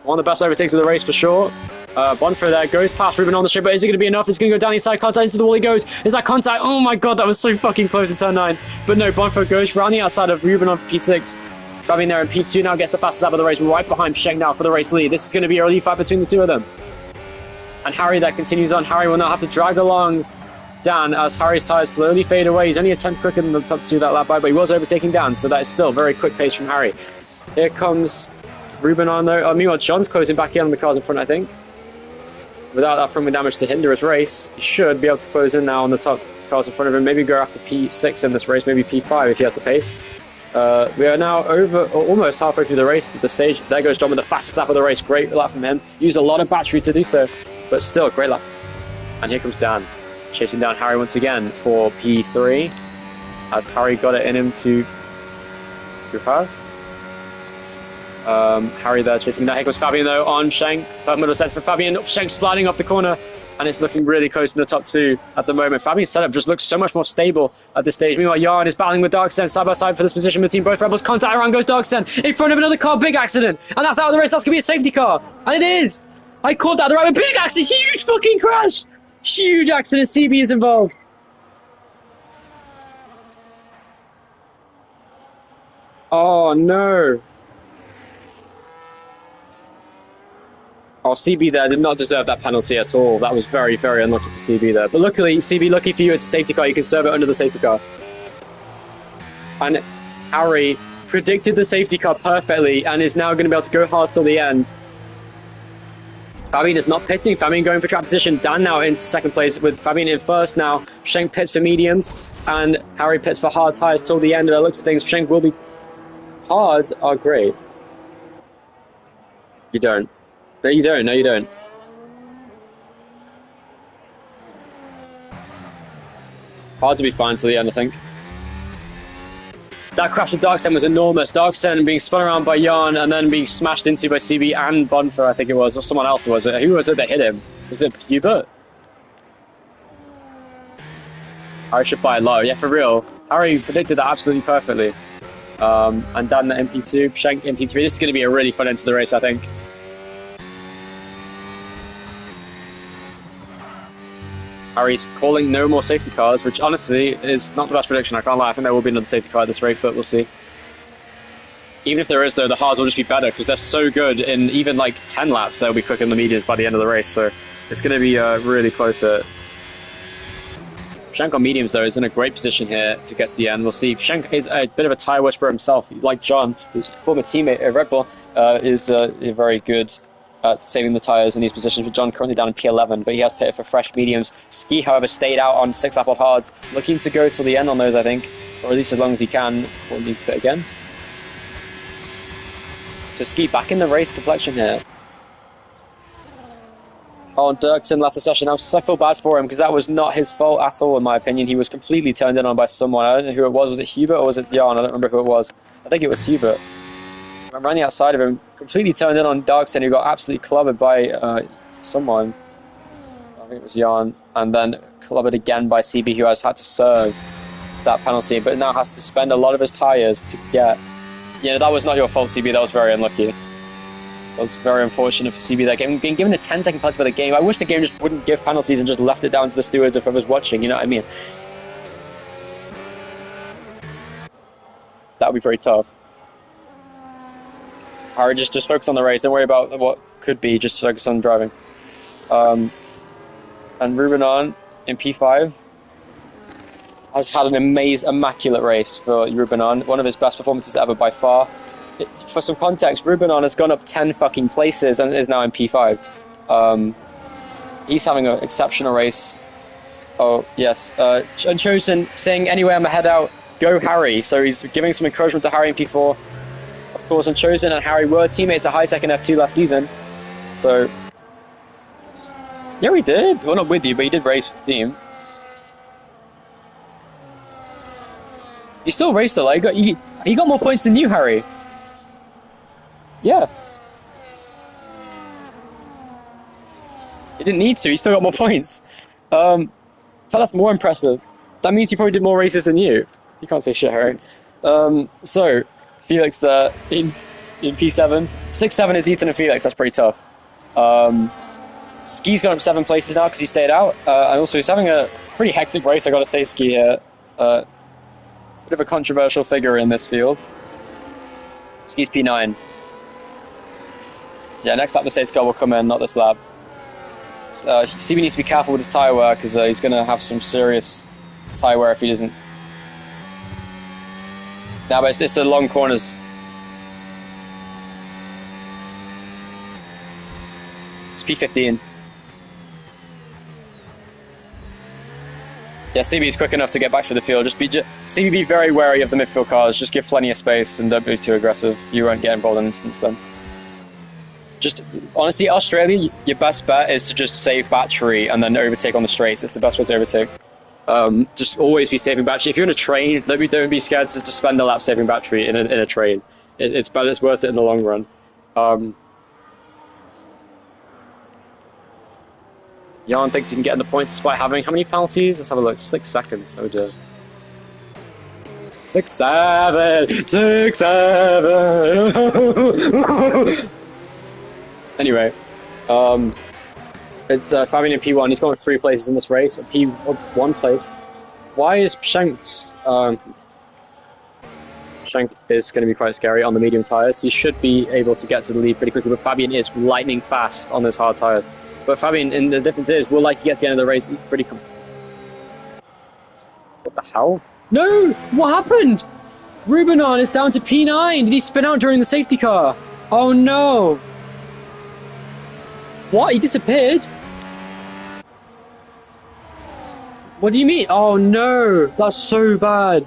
One of the best overtakes of the race for sure. Bonfer there goes past Ruben on the straight, but is it going to be enough? It's going to go down the inside. Contact into the wall he goes. Is that contact? Oh my god, that was so fucking close in turn 9. But no, Bonfer goes round the outside of Ruben on P6. Grabbing there in P2 now, gets the fastest lap of the race, right behind Schenk now for the race lead. This is going to be a relief fight between the two of them. And Harry there continues on. Harry will now have to drag along Dan as Harry's tyres slowly fade away. He's only a tenth quicker than the top 2 that lap by, but he was overtaking Dan, so that is still very quick pace from Harry. Here comes Ruben on though. Meanwhile, John's closing back in on the cars in front, I think. Without that front wing damage to hinder his race, he should be able to close in now on the top cars in front of him. Maybe go after P6 in this race, maybe P5 if he has the pace. We are now almost halfway through the race, the stage. There goes John with the fastest lap of the race. Great lap from him. Used a lot of battery to do so, but still, great lap. And here comes Dan, chasing down Harry once again for P3, as Harry got it in him to go past. Harry there chasing that. Here comes Fabian though on Schenk. Third middle sets for Fabian. Schenk sliding off the corner, and it's looking really close in the top 2 at the moment. Fabian's setup just looks so much more stable at this stage. Meanwhile, Jan is battling with Darksen side by side for this position between both Rebels. Contact around goes Darksen in front of another car. Big accident, and that's out of the race. That's gonna be a safety car, and it is. I called that the right way. Big accident, huge fucking crash, huge accident. CB is involved. Oh no. Oh, CB there did not deserve that penalty at all. That was very, very unlucky for CB there. But luckily, CB, lucky for you, it's a safety car. You can serve it under the safety car. And Harry predicted the safety car perfectly and is now going to be able to go hard till the end. Fabian is not pitting. Fabian going for track position. Dan now into second place with Fabian in first now. Schenk pits for mediums and Harry pits for hard tyres till the end. By the looks of things, Schenk will be... Hards are great. You don't. No, you don't. No, you don't. Hard to be fine till the end, I think. That crash with Darksen was enormous. Darksen being spun around by Jan and then being smashed into by CB and Bonfer, I think it was, or someone else was it. Who was it that hit him? Was it Hubert? Harry should buy low. Yeah, for real. Harry predicted that absolutely perfectly. And Dan at MP2, Schenk MP3. This is going to be a really fun end to the race, I think. Harry's calling no more safety cars, which honestly is not the best prediction. I can't lie. I think there will be another safety car at this rate, but we'll see. Even if there is, though, the hards will just be better because they're so good. In even like 10 laps, they'll be quicker than the mediums by the end of the race. So it's going to be really close. Schenk on mediums, though, is in a great position here to get to the end. We'll see. Schenk is a bit of a tyre whisperer himself. Like John, his former teammate at Red Bull, is very good at saving the tyres in these positions, with John currently down in P11, but he has pitted for fresh mediums. Ski, however, stayed out on 6 lap hards, looking to go till the end on those, I think, or at least as long as he can before he needs to pit again. So Ski back in the race complexion here. Oh, and Dirksen last session. I feel bad for him because that was not his fault at all, in my opinion. He was completely turned in on by someone. I don't know who it was. Was it Hubert or was it Jan? I don't remember who it was. I think it was Hubert. I'm running outside of him, completely turned in on Darksen, who got absolutely clobbered by someone. I think it was Jan, and then clobbered again by CB, who has had to serve that penalty, but now has to spend a lot of his tyres to get... Yeah, that was not your fault, CB. That was very unlucky. That was very unfortunate for CB. That game being given a 10-second penalty by the game. I wish the game just wouldn't give penalties and just left it down to the stewards if I was watching. You know what I mean? That would be very tough. Harry, just focus on the race. Don't worry about what could be. Just focus on driving. And Ruben on in P5. has had an immaculate race for Rubinon. One of his best performances ever by far. For some context, Rubinon has gone up 10 fucking places and is now in P5. He's having an exceptional race. Oh, yes. Unchosen saying, anyway, I'm ahead out. Go Harry. So he's giving some encouragement to Harry in P4. Of course, Unchosen and Harry were teammates at High Tech in F2 last season. So, yeah, we did. Well, not with you, but he did race for the team. He still raced a lot. He got more points than you, Harry. Yeah. He didn't need to. He still got more points. That's more impressive. That means he probably did more races than you. You can't say shit, Harry. So, Felix there in P7. 6-7 is Ethan and Felix. That's pretty tough. Ski's gone up 7 places now because he stayed out. And also, he's having a pretty hectic race, I gotta say, Ski here. Bit of a controversial figure in this field. Ski's P9. Yeah, next lap the safety car will come in, not this lap. CB needs to be careful with his tyre wear because he's going to have some serious tyre wear if he doesn't. Now, but it's the long corners. It's P15. Yeah, CB's quick enough to get back to the field. CB be very wary of the midfield cars. Just give plenty of space and don't be too aggressive. You won't get involved in instance then. Just, honestly, Australia, your best bet is to just save battery and then overtake on the straights. It's the best way to overtake. Just always be saving battery. If you're in a train, don't be scared to just spend a lap saving battery in a train. It's better, it's worth it in the long run. Jan thinks he can get in the points despite having how many penalties? Let's have a look. 6 seconds. Oh dear. 6-7! 6-7! Anyway, it's Fabian in P1. He's gone 3 places in this race. P1 place. Why is Shank's... Shank is going to be quite scary on the medium tyres. He should be able to get to the lead pretty quickly, but Fabian is lightning fast on those hard tyres. But Fabian, and the difference is, will likely get to the end of the race pretty... What the hell? No! What happened? Rubinon is down to P9! Did he spin out during the safety car? Oh no! What? He disappeared? What do you mean? Oh no! That's so bad!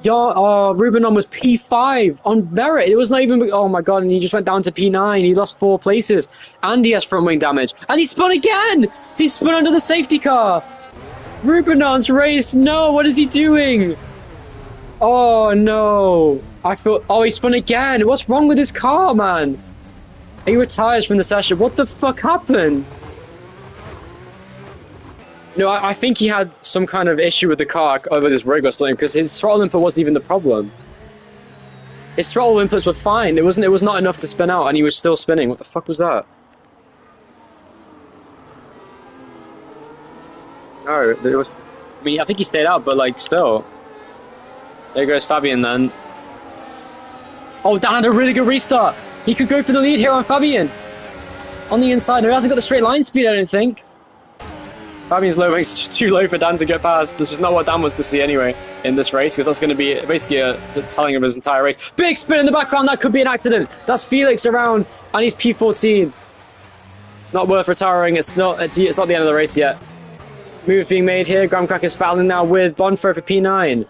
Rubinon was P5 on merit. It was not even... Oh my god, and he just went down to P9. He lost 4 places. And he has front wing damage. And he spun again! He spun under the safety car! Rubinon's race! No, what is he doing? Oh no! Oh, he spun again! What's wrong with his car, man? He retires from the session. What the fuck happened? No, I think he had some kind of issue with the car, with his rig or something, because his throttle input wasn't even the problem. His throttle inputs were fine. It was not enough to spin out, and he was still spinning. What the fuck was that? No, it was... I mean, I think he stayed out, but, like, still. There goes Fabian, then. Oh, Dan had a really good restart! He could go for the lead here on Fabian! On the inside. No, he hasn't got the straight line speed, I don't think. Fabian's low wing's just too low for Dan to get past. This is not what Dan wants to see anyway in this race, because that's going to be basically a telling of his entire race. Big spin in the background, that could be an accident. That's Felix around, and he's P14. It's not worth retiring. It's not the end of the race yet. Move being made here. Graham Cracker's fouling now with Bonfo for P9.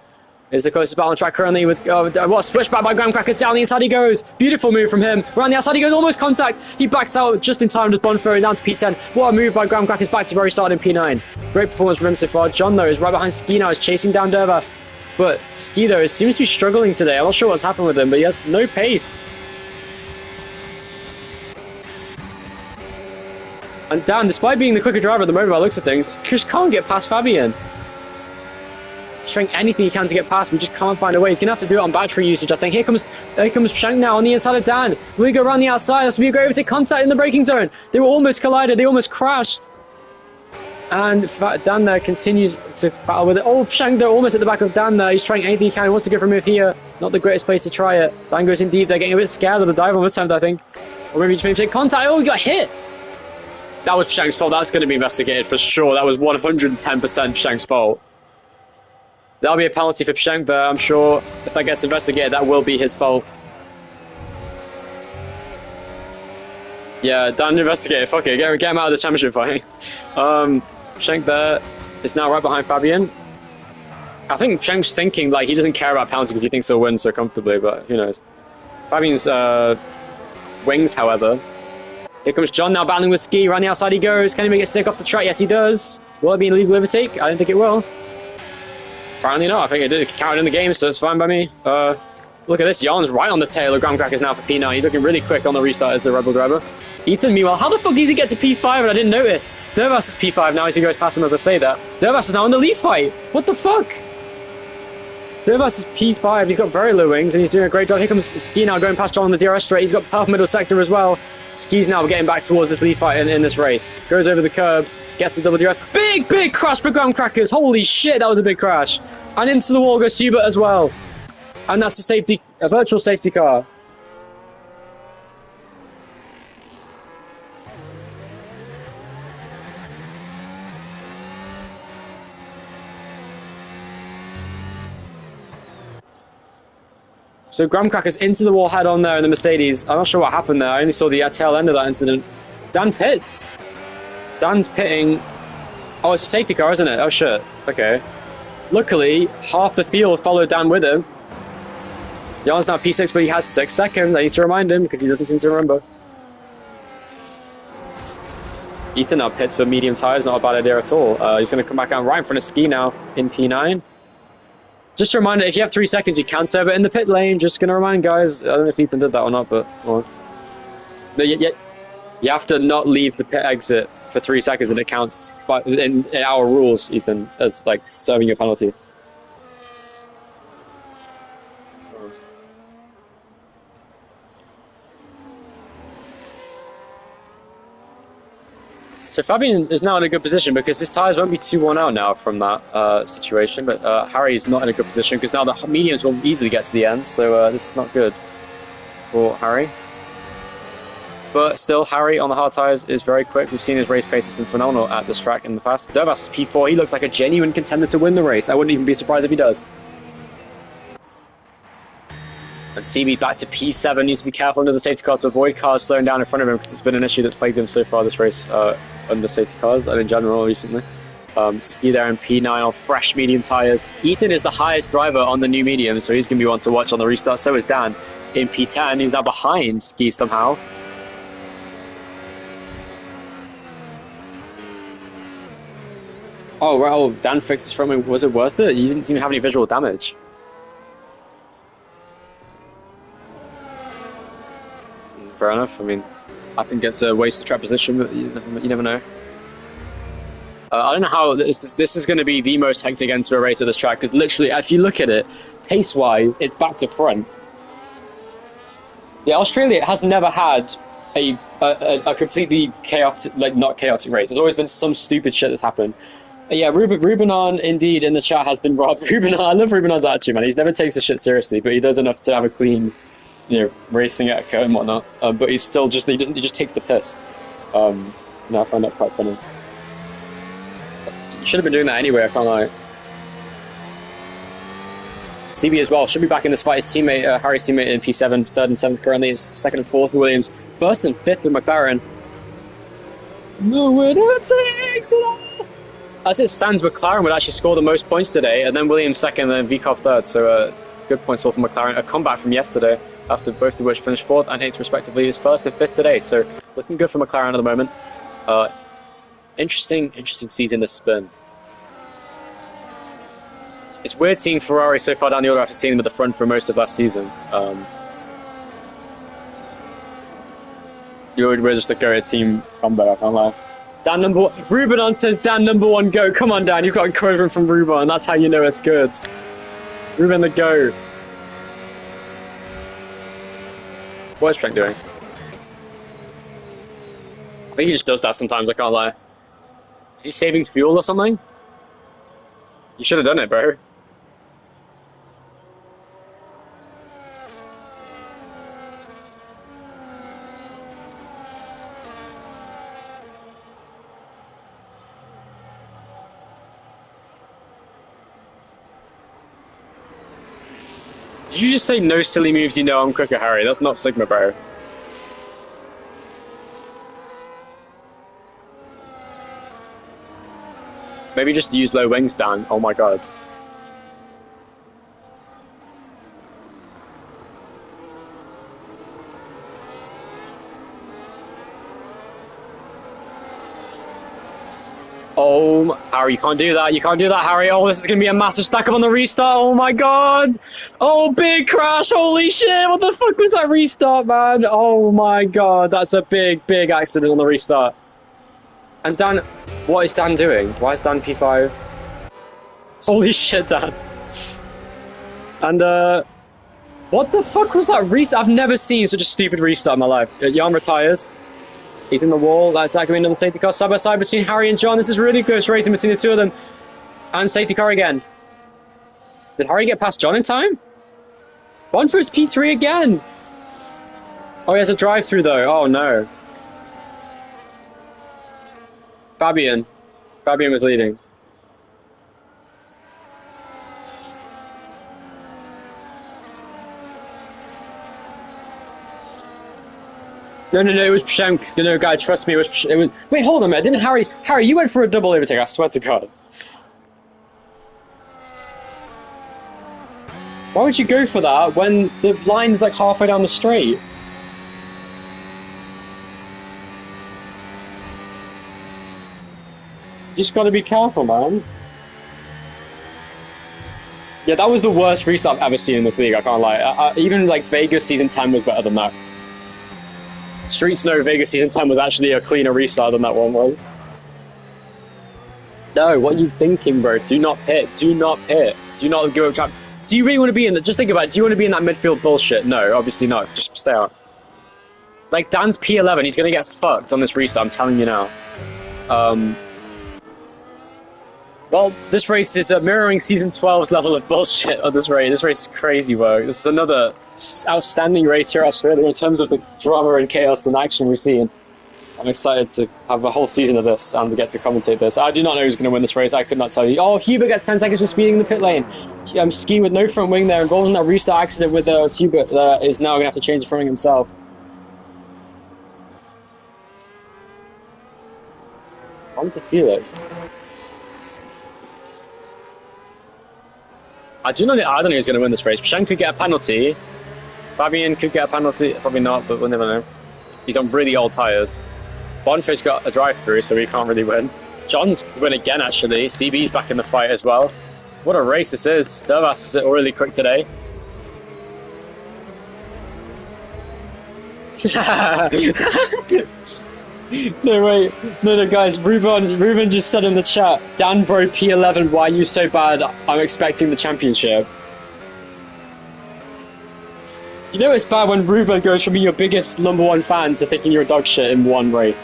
Is the closest battle on track currently with... what a switch back by Graham Crackers. Down the inside he goes. Beautiful move from him. Around the outside he goes. Almost contact. He backs out just in time with Bonfo and down to P10. What a move by Graham Crackers back to where he started in P9. Great performance from him so far. John, though, is right behind Ski now. Is chasing down Dervas. But Ski, though, seems to be struggling today. I'm not sure what's happened with him, but he has no pace. And Dan, despite being the quicker driver at the moment by the looks of things, just can't get past Fabian. Trying anything he can to get past him, just can't find a way. He's going to have to do it on battery usage, I think. Here comes Shank now on the inside of Dan. Will he go around the outside? That's going to be a great overtake contact in the braking zone. They were almost collided. They almost crashed. And Dan there continues to battle with it. Oh, Shank though, almost at the back of Dan there. He's trying anything he can. He wants to go for a move here. Not the greatest place to try it. Dan goes in deep. They're getting a bit scared of the dive on this attempt, I think. Or maybe just make contact. Oh, he got hit. That was Shank's fault. That's going to be investigated for sure. That was 110% Shank's fault. That'll be a penalty for Pshenk, but I'm sure if that gets investigated, that will be his fault. Yeah, Dan investigated. Fuck it, get him out of the championship fight. Pshenk there is now right behind Fabian. I think Pshenk's thinking like he doesn't care about penalty because he thinks he'll win so comfortably, but who knows. Fabian's wings, however. Here comes John now battling with Ski. Around the outside he goes. Can he make it stick off the track? Yes, he does. Will it be an illegal overtake? I don't think it will. Apparently not. I think it did. It counted in the game, so it's fine by me. Look at this. Jan's right on the tail of Graham Crackers now for P9. He's looking really quick on the restart as the Rebel driver. Ethan, meanwhile, how the fuck did he get to P5 and I didn't notice? Dervas is P5 now as he goes past him as I say that. Dervas is now in the lead fight. What the fuck? Dervas is P5. He's got very low wings and he's doing a great job. Here comes Ski now going past John on the DRS straight. He's got purple middle sector as well. Ski's now getting back towards this lead fight in this race. Goes over the curb, gets the double DRS. Big crash for Graham Crackers. Holy shit, that was a big crash. And into the wall goes Hubert as well. And that's a virtual safety car. So Graham Crackers into the wall head on there in the Mercedes. I'm not sure what happened there. I only saw the tail end of that incident. Dan pits. Dan's pitting. Oh, it's a safety car, isn't it? Oh, shit. Okay. Luckily, half the field followed Dan with him. Jan's now P6, but he has 6 seconds. I need to remind him because he doesn't seem to remember. Ethan now pits for medium tyres. Not a bad idea at all. He's going to come back out right in front of Ski now in P9. Just a reminder, if you have 3 seconds, you can serve it in the pit lane. Just going to remind guys. I don't know if Ethan did that or not, but... Well. No, you have to not leave the pit exit for 3 seconds, and it counts in our rules, Ethan, as like serving your penalty. So Fabian is now in a good position because his tyres won't be too worn out now from that situation, but Harry's not in a good position because now the mediums will easily get to the end, so this is not good for Harry. But still, Harry on the hard tyres is very quick. We've seen his race pace has been phenomenal at this track in the past. Dervas is P4. He looks like a genuine contender to win the race. I wouldn't even be surprised if he does. And CB back to P7. Needs to be careful under the safety car to avoid cars slowing down in front of him because it's been an issue that's plagued him so far this race under safety cars and in general recently. Ski there in P9 on fresh medium tyres. Ethan is the highest driver on the new medium, so he's going to be one to watch on the restart. So is Dan in P10. He's now behind Ski somehow. Oh, well, Dan fixed his front wing. Was it worth it? You didn't even have any visual damage. Fair enough. I mean, I think it's a waste of track position, but you never know. I don't know how this is going to be the most hectic end to a race at this track, because literally, if you look at it, pace-wise, it's back to front. Yeah, Australia has never had a completely chaotic, like not chaotic race. There's always been some stupid shit that's happened. Yeah, Rubenon indeed in the chat has been robbed. Rubenon, I love Rubenon's attitude, man. He never takes the shit seriously, but he does enough to have a clean, racing etiquette and whatnot. But he's still just he just takes the piss. I find that quite funny. You should have been doing that anyway. I can't lie. CB as well should be back in this fight. His teammate, Harry's teammate in P7, 3rd and 7th currently. It's 2nd and 4th. Williams 1st and 5th with McLaren. The winner takes it all. As it stands, McLaren would actually score the most points today, and then Williams 2nd, and then Vikov 3rd. So good points all for McLaren. A comeback from yesterday, after both of which finished 4th and 8th respectively, is 1st and 5th today. So looking good for McLaren at the moment. Interesting season this has been. It's weird seeing Ferrari so far down the order after seeing them at the front for most of last season. We're just a go team combo, I can't lie. Dan number 1. Rubenon says Dan number 1 go. Come on, Dan, you've got a quote from Ruben. That's how you know it's good. Ruben the go. What is Trek doing? I think he just does that sometimes, I can't lie. Is he saving fuel or something? You should have done it, bro. Did you just say no silly moves, you know I'm quicker, Harry? That's not Sigma, bro. Maybe just use low wings, Dan. Oh my god. Oh, Harry, you can't do that. You can't do that, Harry. Oh, this is going to be a massive stack up on the restart. Oh, my God. Oh, big crash. Holy shit. What the fuck was that restart, man? Oh, my God. That's a big, big accident on the restart. And Dan, what is Dan doing? Why is Dan P5? Holy shit, Dan. And, what the fuck was that restart? I've never seen such a stupid restart in my life. Jan retires. He's in the wall. That's going to be another safety car. Side by side between Harry and John. This is really close racing between the two of them. And safety car again. Did Harry get past John in time? One for his P3 again. Oh, he has a drive-through though. Oh no. Fabian. Fabian was leading. No, it was Pshank. No, guy, trust me, it was. Wait, hold on a minute. Didn't Harry? Harry, you went for a double overtake. I swear to God. Why would you go for that when the line's like halfway down the straight? You just got to be careful, man. Yeah, that was the worst restart I've ever seen in this league. I can't lie. Even like Vegas season 10 was better than that. Street Snow Vegas Season 10 was actually a cleaner restart than that one was. No, what are you thinking, bro? Do not pit. Do not pit. Do not go trap. Do you really want to be in that? Just think about it. Do you want to be in that midfield bullshit? No, obviously not. Just stay out. Like, Dan's P11, he's going to get fucked on this restart, I'm telling you now. Well, this race is mirroring Season 12's level of bullshit on this race. This race is crazy work. This is another outstanding race here in Australia in terms of the drama and chaos and action we've seen. I'm excited to have a whole season of this and get to commentate this. I do not know who's going to win this race. I could not tell you. Oh, Hubert gets 10 seconds for speeding in the pit lane. Ski with no front wing there, involved in that restart accident with Hubert is now going to have to change the front wing himself. On to Felix. I don't know who's going to win this race. Shen could get a penalty. Fabian could get a penalty. Probably not, but we'll never know. He's on really old tyres. Bonfish got a drive-through, so he can't really win. John's could win again, actually. CB's back in the fight as well. What a race this is. Dervas is really quick today. No, wait. No, guys. Ruben just said in the chat, Dan bro P11, why are you so bad? I'm expecting the championship. You know it's bad when Ruben goes from being your biggest #1 fan to thinking you're a dog shit in one race.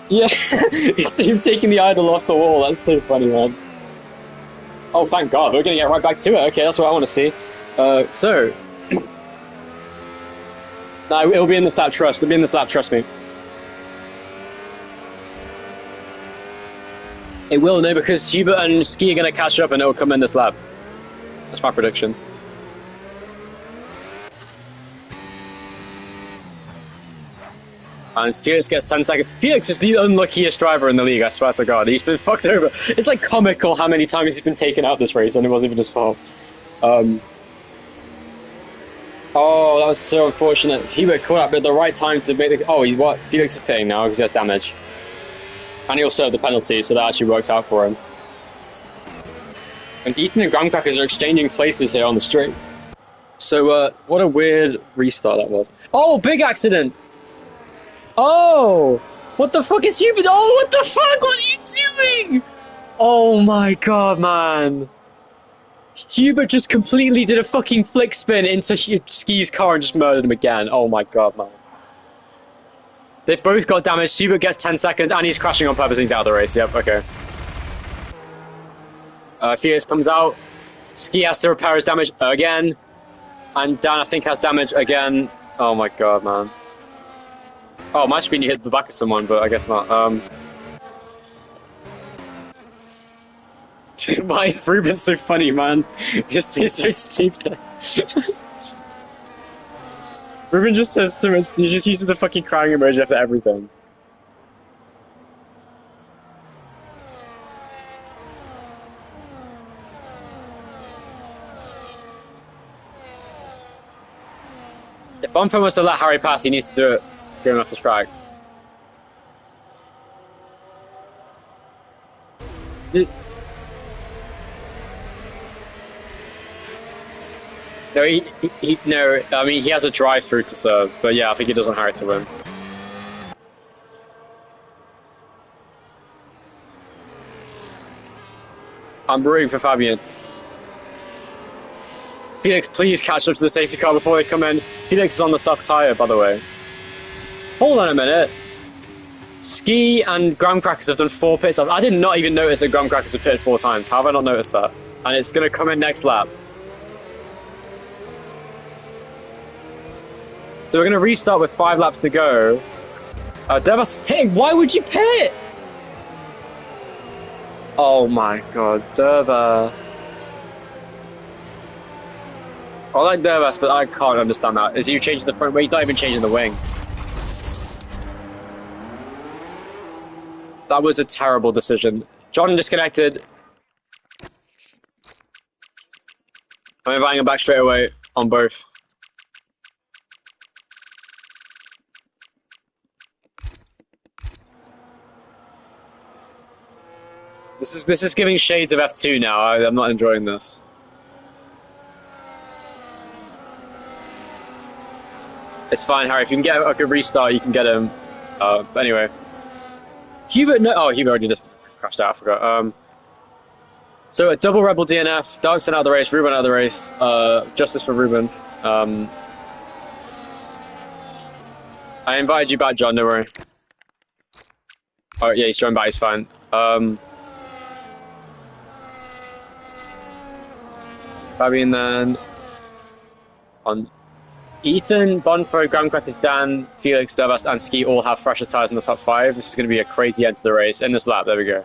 Yeah, he's taking the idol off the wall. That's so funny, man. Oh, thank God. We're going to get right back to it. Okay, that's what I want to see. No, it'll be in this lap, trust. It'll be in this lap, trust me. It will, no, because Hubert and Ski are going to catch up and it'll come in this lap. That's my prediction. And Felix gets 10 seconds. Felix is the unluckiest driver in the league, I swear to God. He's been fucked over. It's like comical how many times he's been taken out this race and it wasn't even his fault. Oh, that was so unfortunate. Hubert caught up at the right time to make the... Oh, what? Felix is pitting now because he has damage. And he'll serve the penalty, so that actually works out for him. And Ethan and Graham-Crackers are exchanging places here on the straight. So, what a weird restart that was. Oh, big accident! Oh! What the fuck is Hubert? Oh, what the fuck? What are you doing? Oh my God, man. Hubert just completely did a fucking flick spin into Ski's car and just murdered him again. Oh my God, man. They both got damaged. Hubert gets 10 seconds and he's crashing on purpose. He's out of the race. Yep, okay. Felix comes out. Ski has to repair his damage again. And Dan, I think, has damage again. Oh my God, man. Oh, it might have been you hit the back of someone, but I guess not. Why is Ruben so funny, man? He's so stupid. Ruben just says so much. He just uses the fucking crying emoji after everything. If Bonfire wants to let Harry pass, he needs to do it going off the track. No, no. I mean, he has a drive-through to serve, but yeah, I think he doesn't want Harry to win. I'm rooting for Fabian. Felix, please catch up to the safety car before they come in. Felix is on the soft tyre, by the way. Hold on a minute. Ski and Graham Crackers have done 4 pits. I did not even notice that Graham Crackers have pitted 4 times. How have I not noticed that? And it's going to come in next lap. So we're going to restart with 5 laps to go. Devas pitting. Why would you pit? Oh my god, Derva. I like Dervas, but I can't understand that. Is he changing the front wing? He's not even changing the wing. That was a terrible decision. John disconnected. I'm inviting him back straight away on both. This is giving shades of F2 now. I'm not enjoying this. It's fine, Harry. If you can get a good restart, you can get him. But anyway. Hubert, no. Oh, Hubert already just crashed out. I forgot. So a double Rebel DNF. Darkson out of the race. Ruben out of the race. Justice for Ruben. I invited you back, John. Don't worry. Oh yeah, he's joined back. He's fine. Fabian then on. Ethan, Bonfo, Graham Crackers, Dan, Felix, Devas, and Ski all have fresher tyres in the top 5. This is going to be a crazy end to the race. In this lap, there we go.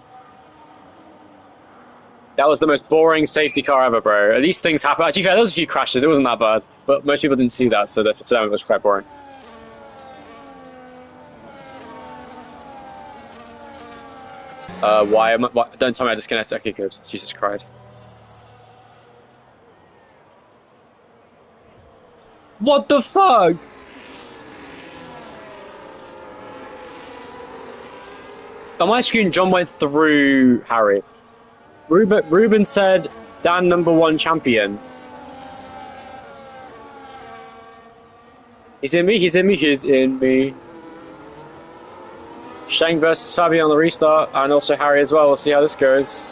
That was the most boring safety car ever, bro. These things happen. Actually, there was a few crashes. It wasn't that bad. But most people didn't see that, so for them it was quite boring. Why? Don't tell me I disconnected. Okay, good. Jesus Christ. What the fuck? On my screen, John went through Harry. Ruben said, Dan #1 champion. He's in me, he's in me, he's in me. Shang versus Fabian on the restart, and also Harry as well. We'll see how this goes.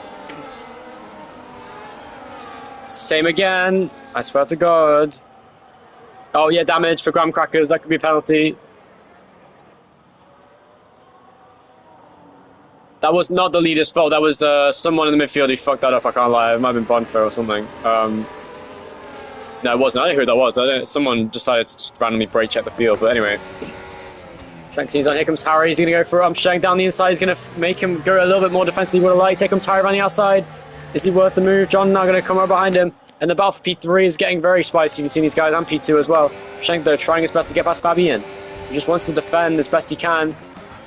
Same again. I swear to God. Oh yeah, damage for Graham Crackers. That could be a penalty. That was not the leader's fault. That was someone in the midfield who fucked that up. I can't lie. It might have been Bonfo or something. No, it wasn't. I don't know who that was. Someone decided to just randomly brake check the field. But anyway. Shank seems on. Here comes Harry. He's going to go for Shank down the inside. He's going to make him go a little bit more defensively. Would have liked. Here comes Harry around the outside. Is he worth the move? John now going to come right behind him. And the battle for P3 is getting very spicy. You've seen these guys, and P2 as well. Shank, though, trying his best to get past Fabian. He just wants to defend as best he can.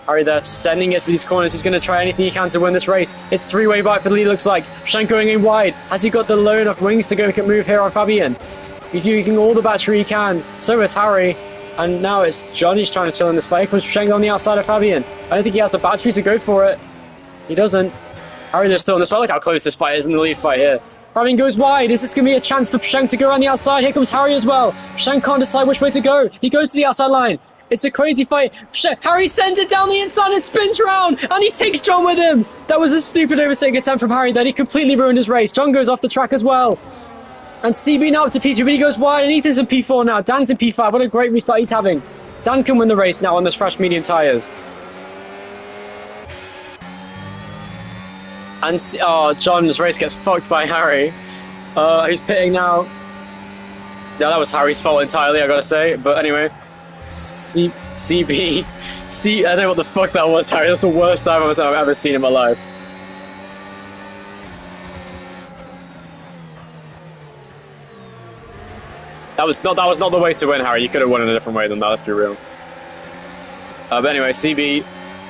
Harry there, sending it for these corners. He's going to try anything he can to win this race. It's 3-way bite for the lead, looks like. Shank going in wide. Has he got the low enough wings to go and move here on Fabian? He's using all the battery he can. So is Harry. And now it's Johnny's trying to chill in this fight. Here comes Shank on the outside of Fabian. I don't think he has the battery to go for it. He doesn't. Harry, they're still in this fight. Look how close this fight is in the lead fight here. Fabian goes wide. Is this going to be a chance for Shank to go around the outside? Here comes Harry as well. Shank can't decide which way to go. He goes to the outside line. It's a crazy fight. Harry sends it down the inside and spins around. And he takes John with him. That was a stupid overtaking attempt from Harry. Then he completely ruined his race. John goes off the track as well. And CB now up to P3, but he goes wide. And Ethan's in P4 now. Dan's in P5. What a great restart he's having. Dan can win the race now on those fresh medium tyres. And John's race gets fucked by Harry. He's pitting now. Yeah, that was Harry's fault entirely, I gotta say. But anyway, CB, I don't know what the fuck that was, Harry. That's the worst time I've ever seen in my life. that was not the way to win, Harry. You could have won in a different way than that. Let's be real. But anyway, CB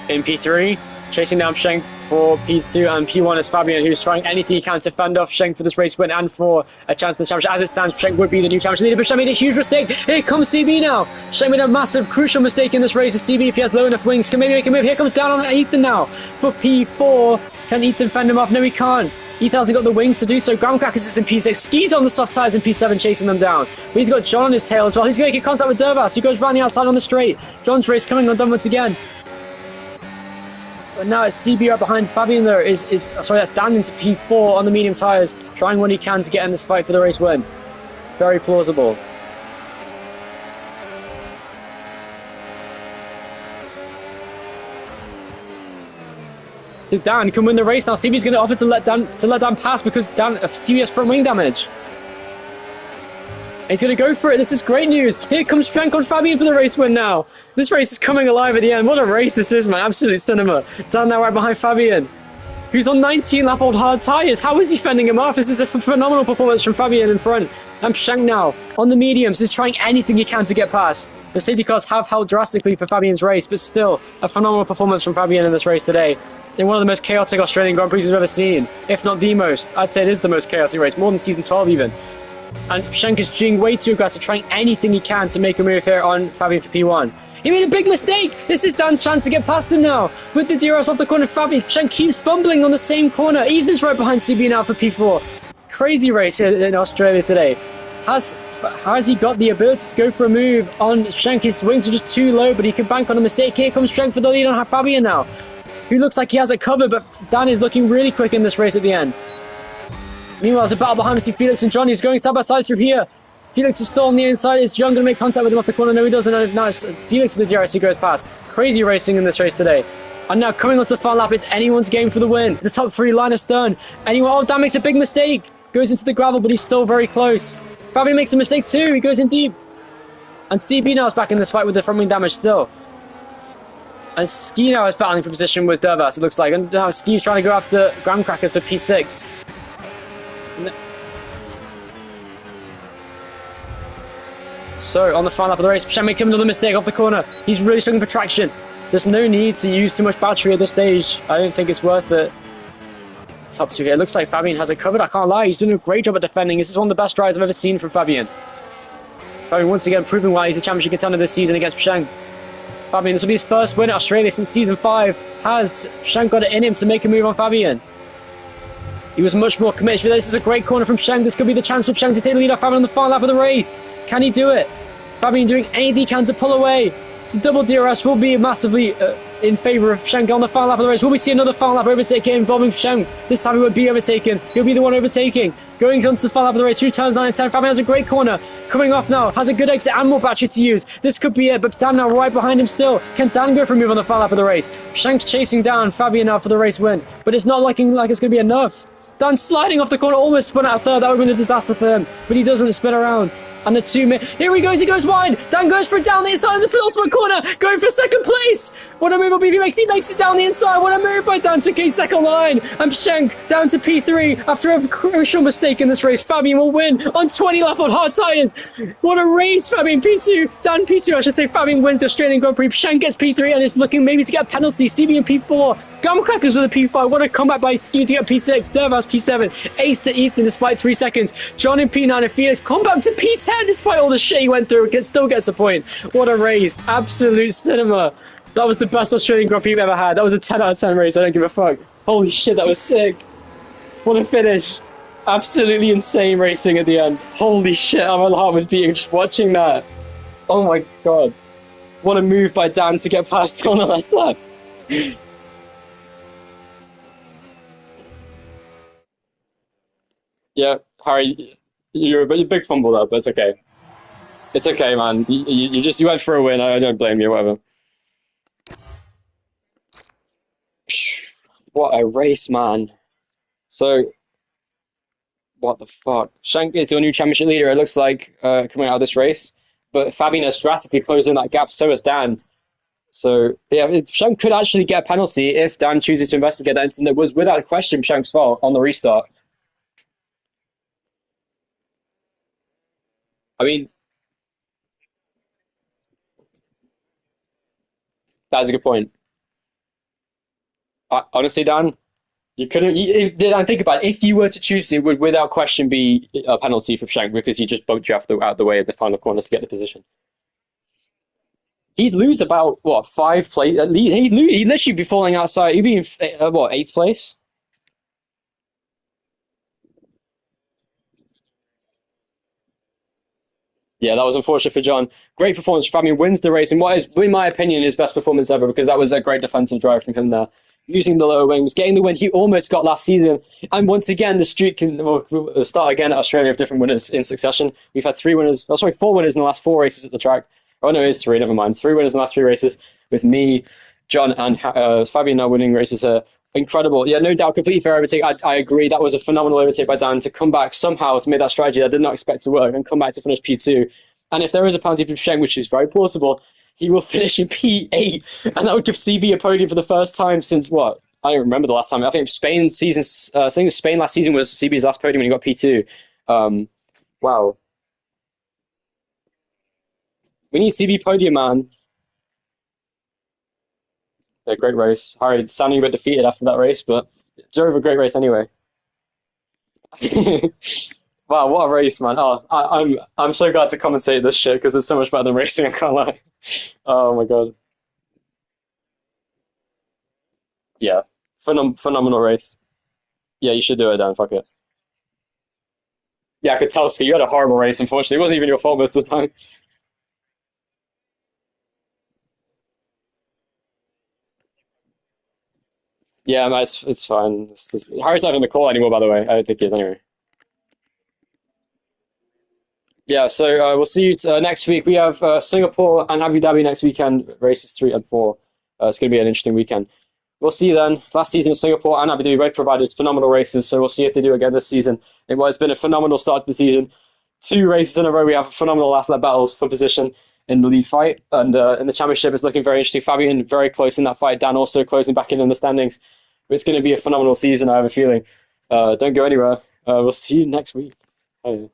in P3, chasing down Schenk for P2, and P1 is Fabian, who's trying anything he can to fend off Schenk for this race win and for a chance in the championship. As it stands, Schenk would be the new championship leader, but Schenk made a huge mistake. Here comes CB now. Schenk made a massive, crucial mistake in this race. CB, if he has low enough wings, can maybe make a move. Here comes down on Ethan now for P4. Can Ethan fend him off? No, he can't. Ethan hasn't got the wings to do so. Groundcrackers is in P6. Ski's on the soft tyres in P7, chasing them down. But he's got John on his tail as well. He's going to get contact with Dervas. He goes round the outside on the straight. John's race coming undone once again. But now it's CB right behind Fabian there. Sorry, that's Dan into P4 on the medium tyres, trying what he can to get in this fight for the race win. Very plausible. Dan can win the race now. CB's going to offer to let Dan pass because Dan CB has front wing damage. And he's going to go for it. This is great news. Here comes Frank on Fabian for the race win now. This race is coming alive at the end. What a race this is, man. Absolute cinema. Dan now right behind Fabian, who's on 19-lap-old hard tyres. How is he fending him off? This is a phenomenal performance from Fabian in front. And Schenk now on the mediums is trying anything he can to get past. The safety cars have helped drastically for Fabian's race, but still a phenomenal performance from Fabian in this race today. In one of the most chaotic Australian Grand Prix we've ever seen, if not the most. I'd say it is the most chaotic race, more than season 12 even. And Schenk is being way too aggressive, trying anything he can to make a move here on Fabian for P1. He made a big mistake! This is Dan's chance to get past him now. With the DRS off the corner, Fabian, Schenk keeps fumbling on the same corner. Ethan's right behind CB now for P4. Crazy race here in Australia today. Has he got the ability to go for a move on Schenk? His wings are just too low, but he can bank on a mistake. Here comes Schenk for the lead on Fabian now, who looks like he has it covered, but Dan is looking really quick in this race at the end. Meanwhile, there's a battle behind us. See Felix and Johnny. He's going side by side through here. Felix is still on the inside. Is John going to make contact with him off the corner? No, he doesn't. And now it's Felix with the DRS who goes past. Crazy racing in this race today. And now coming onto the final lap, it's anyone's game for the win. The top three line astern. Oh, Dan makes a big mistake. Goes into the gravel, but he's still very close. Fabian makes a mistake too. He goes in deep. And CB now is back in this fight with the front wing damage still. And Ski now is battling for position with Dervas, it looks like. And now Ski's trying to go after Groundcrackers for P6. So, on the final lap of the race, Schenk makes another mistake off the corner. He's really struggling for traction. There's no need to use too much battery at this stage. I don't think it's worth it. Top two here. It looks like Fabian has it covered. I can't lie. He's doing a great job at defending. This is one of the best drives I've ever seen from Fabian. Fabian once again proving why he's a championship contender this season against Schenk. Fabian, this will be his first win at Australia since season 5. Has Schenk got it in him to make a move on Fabian? He was much more committed. This is a great corner from Schenk. This could be the chance for Schenk to take the lead off Fabian on the final lap of the race. Can he do it? Fabian doing anything he can to pull away. The double DRS will be massively in favour of Schenk on the final lap of the race. Will we see another final lap overtake involving Schenk? This time he won't be overtaken. He'll be the one overtaking. Going on to the final lap of the race, through turns 9 and 10. Fabian has a great corner. Coming off now, has a good exit and more battery to use. This could be it, but Dan now right behind him still. Can Dan go for a move on the final lap of the race? Schenk's chasing down Fabian now for the race win, but it's not looking like it's going to be enough. Dan sliding off the corner, almost spun out third. That would have been a disaster for him, but he doesn't spin around. And the 2 minute. Here he goes wide. Dan goes for it down the inside of the penultimate corner, going for second place. What a move BB makes. He makes it down the inside. What a move by Dan to gain second line. And Schenk down to P3 after a crucial mistake in this race. Fabian will win on 20 lap on hard tyres. What a race, Fabian P2. Dan P2, I should say. Fabian wins the Australian Grand Prix. Schenk gets P3 and is looking maybe to get a penalty. CB in P4. Gumcrackers with a P5. What a comeback by Ski to get P6. Dervas P7. Ace to Ethan despite 3 seconds. John in P9 and Felix comeback to P10 despite all the shit he went through. Still gets a point. What a race. Absolute cinema. That was the best Australian Grand Prix we've ever had. That was a 10 out of 10 race. I don't give a fuck. Holy shit, that was sick. What a finish. Absolutely insane racing at the end. Holy shit, my heart was beating just watching that. Oh my god. What a move by Dan to get past on the last lap. Yeah, Harry, you're a big fumble there, but it's okay. It's okay, man. You went for a win. I don't blame you, whatever. What a race, man. So, what the fuck? Schenk is your new championship leader, it looks like, coming out of this race. But Fabian has drastically closed in that gap, so has Dan. So, yeah, Schenk could actually get a penalty if Dan chooses to investigate that incident. It was, without question, Schenk's fault on the restart. I mean, That's a good point. Honestly, Dan, you couldn't. Dan, think about it. If you were to choose, it would without question be a penalty for Shank because he just bumped you out the way of the final corner to get the position. He'd lose about what 5 place? At least he'd literally be falling outside. He'd be in what 8th place. Yeah, that was unfortunate for John. Great performance. Fabian wins the race in what is, in my opinion, his best performance ever because that was a great defensive drive from him there. Using the lower wings, getting the win he almost got last season. And once again, the streak can we'll start again at Australia of different winners in succession. We've had 3 winners, oh, sorry, 4 winners in the last 4 races at the track. Oh, no, it's 3, never mind. 3 winners in the last 3 races with me, John, and Fabian now winning races here. Incredible. Yeah, no doubt, completely fair overtake. I agree. That was a phenomenal overtake by Dan to come back somehow to make that strategy I did not expect to work and come back to finish P2. And if there is a penalty for Shank, which is very plausible, he will finish in P8. And that would give CB a podium for the first time since what? I don't remember the last time. I think Spain season. I think Spain last season was CB's last podium when he got P2. Wow. We need CB podium, man. A great race. Harry sounding a bit defeated after that race, but deserve a great race anyway. Wow, what a race, man! Oh, I'm so glad to commentate this shit because it's so much better than racing. I can't lie. Oh my god. Yeah, phenomenal race. Yeah, you should do it, Dan. Fuck it. Yeah, I could tell, Steve. You had a horrible race. Unfortunately, it wasn't even your fault most of the time. Yeah, man, it's fine. Harry's not even in the call anymore, by the way. I don't think he is anyway. Yeah, so we'll see you next week. We have Singapore and Abu Dhabi next weekend, races 3 and 4. It's going to be an interesting weekend. We'll see you then. Last season, Singapore and Abu Dhabi both provided phenomenal races, so we'll see if they do again this season. It has been a phenomenal start to the season. 2 races in a row, we have phenomenal last lap battles for position in the lead fight, and in the championship, it's looking very interesting. Fabian very close in that fight. Dan also closing back in the standings. It's going to be a phenomenal season, I have a feeling. Don't go anywhere. We'll see you next week. Bye.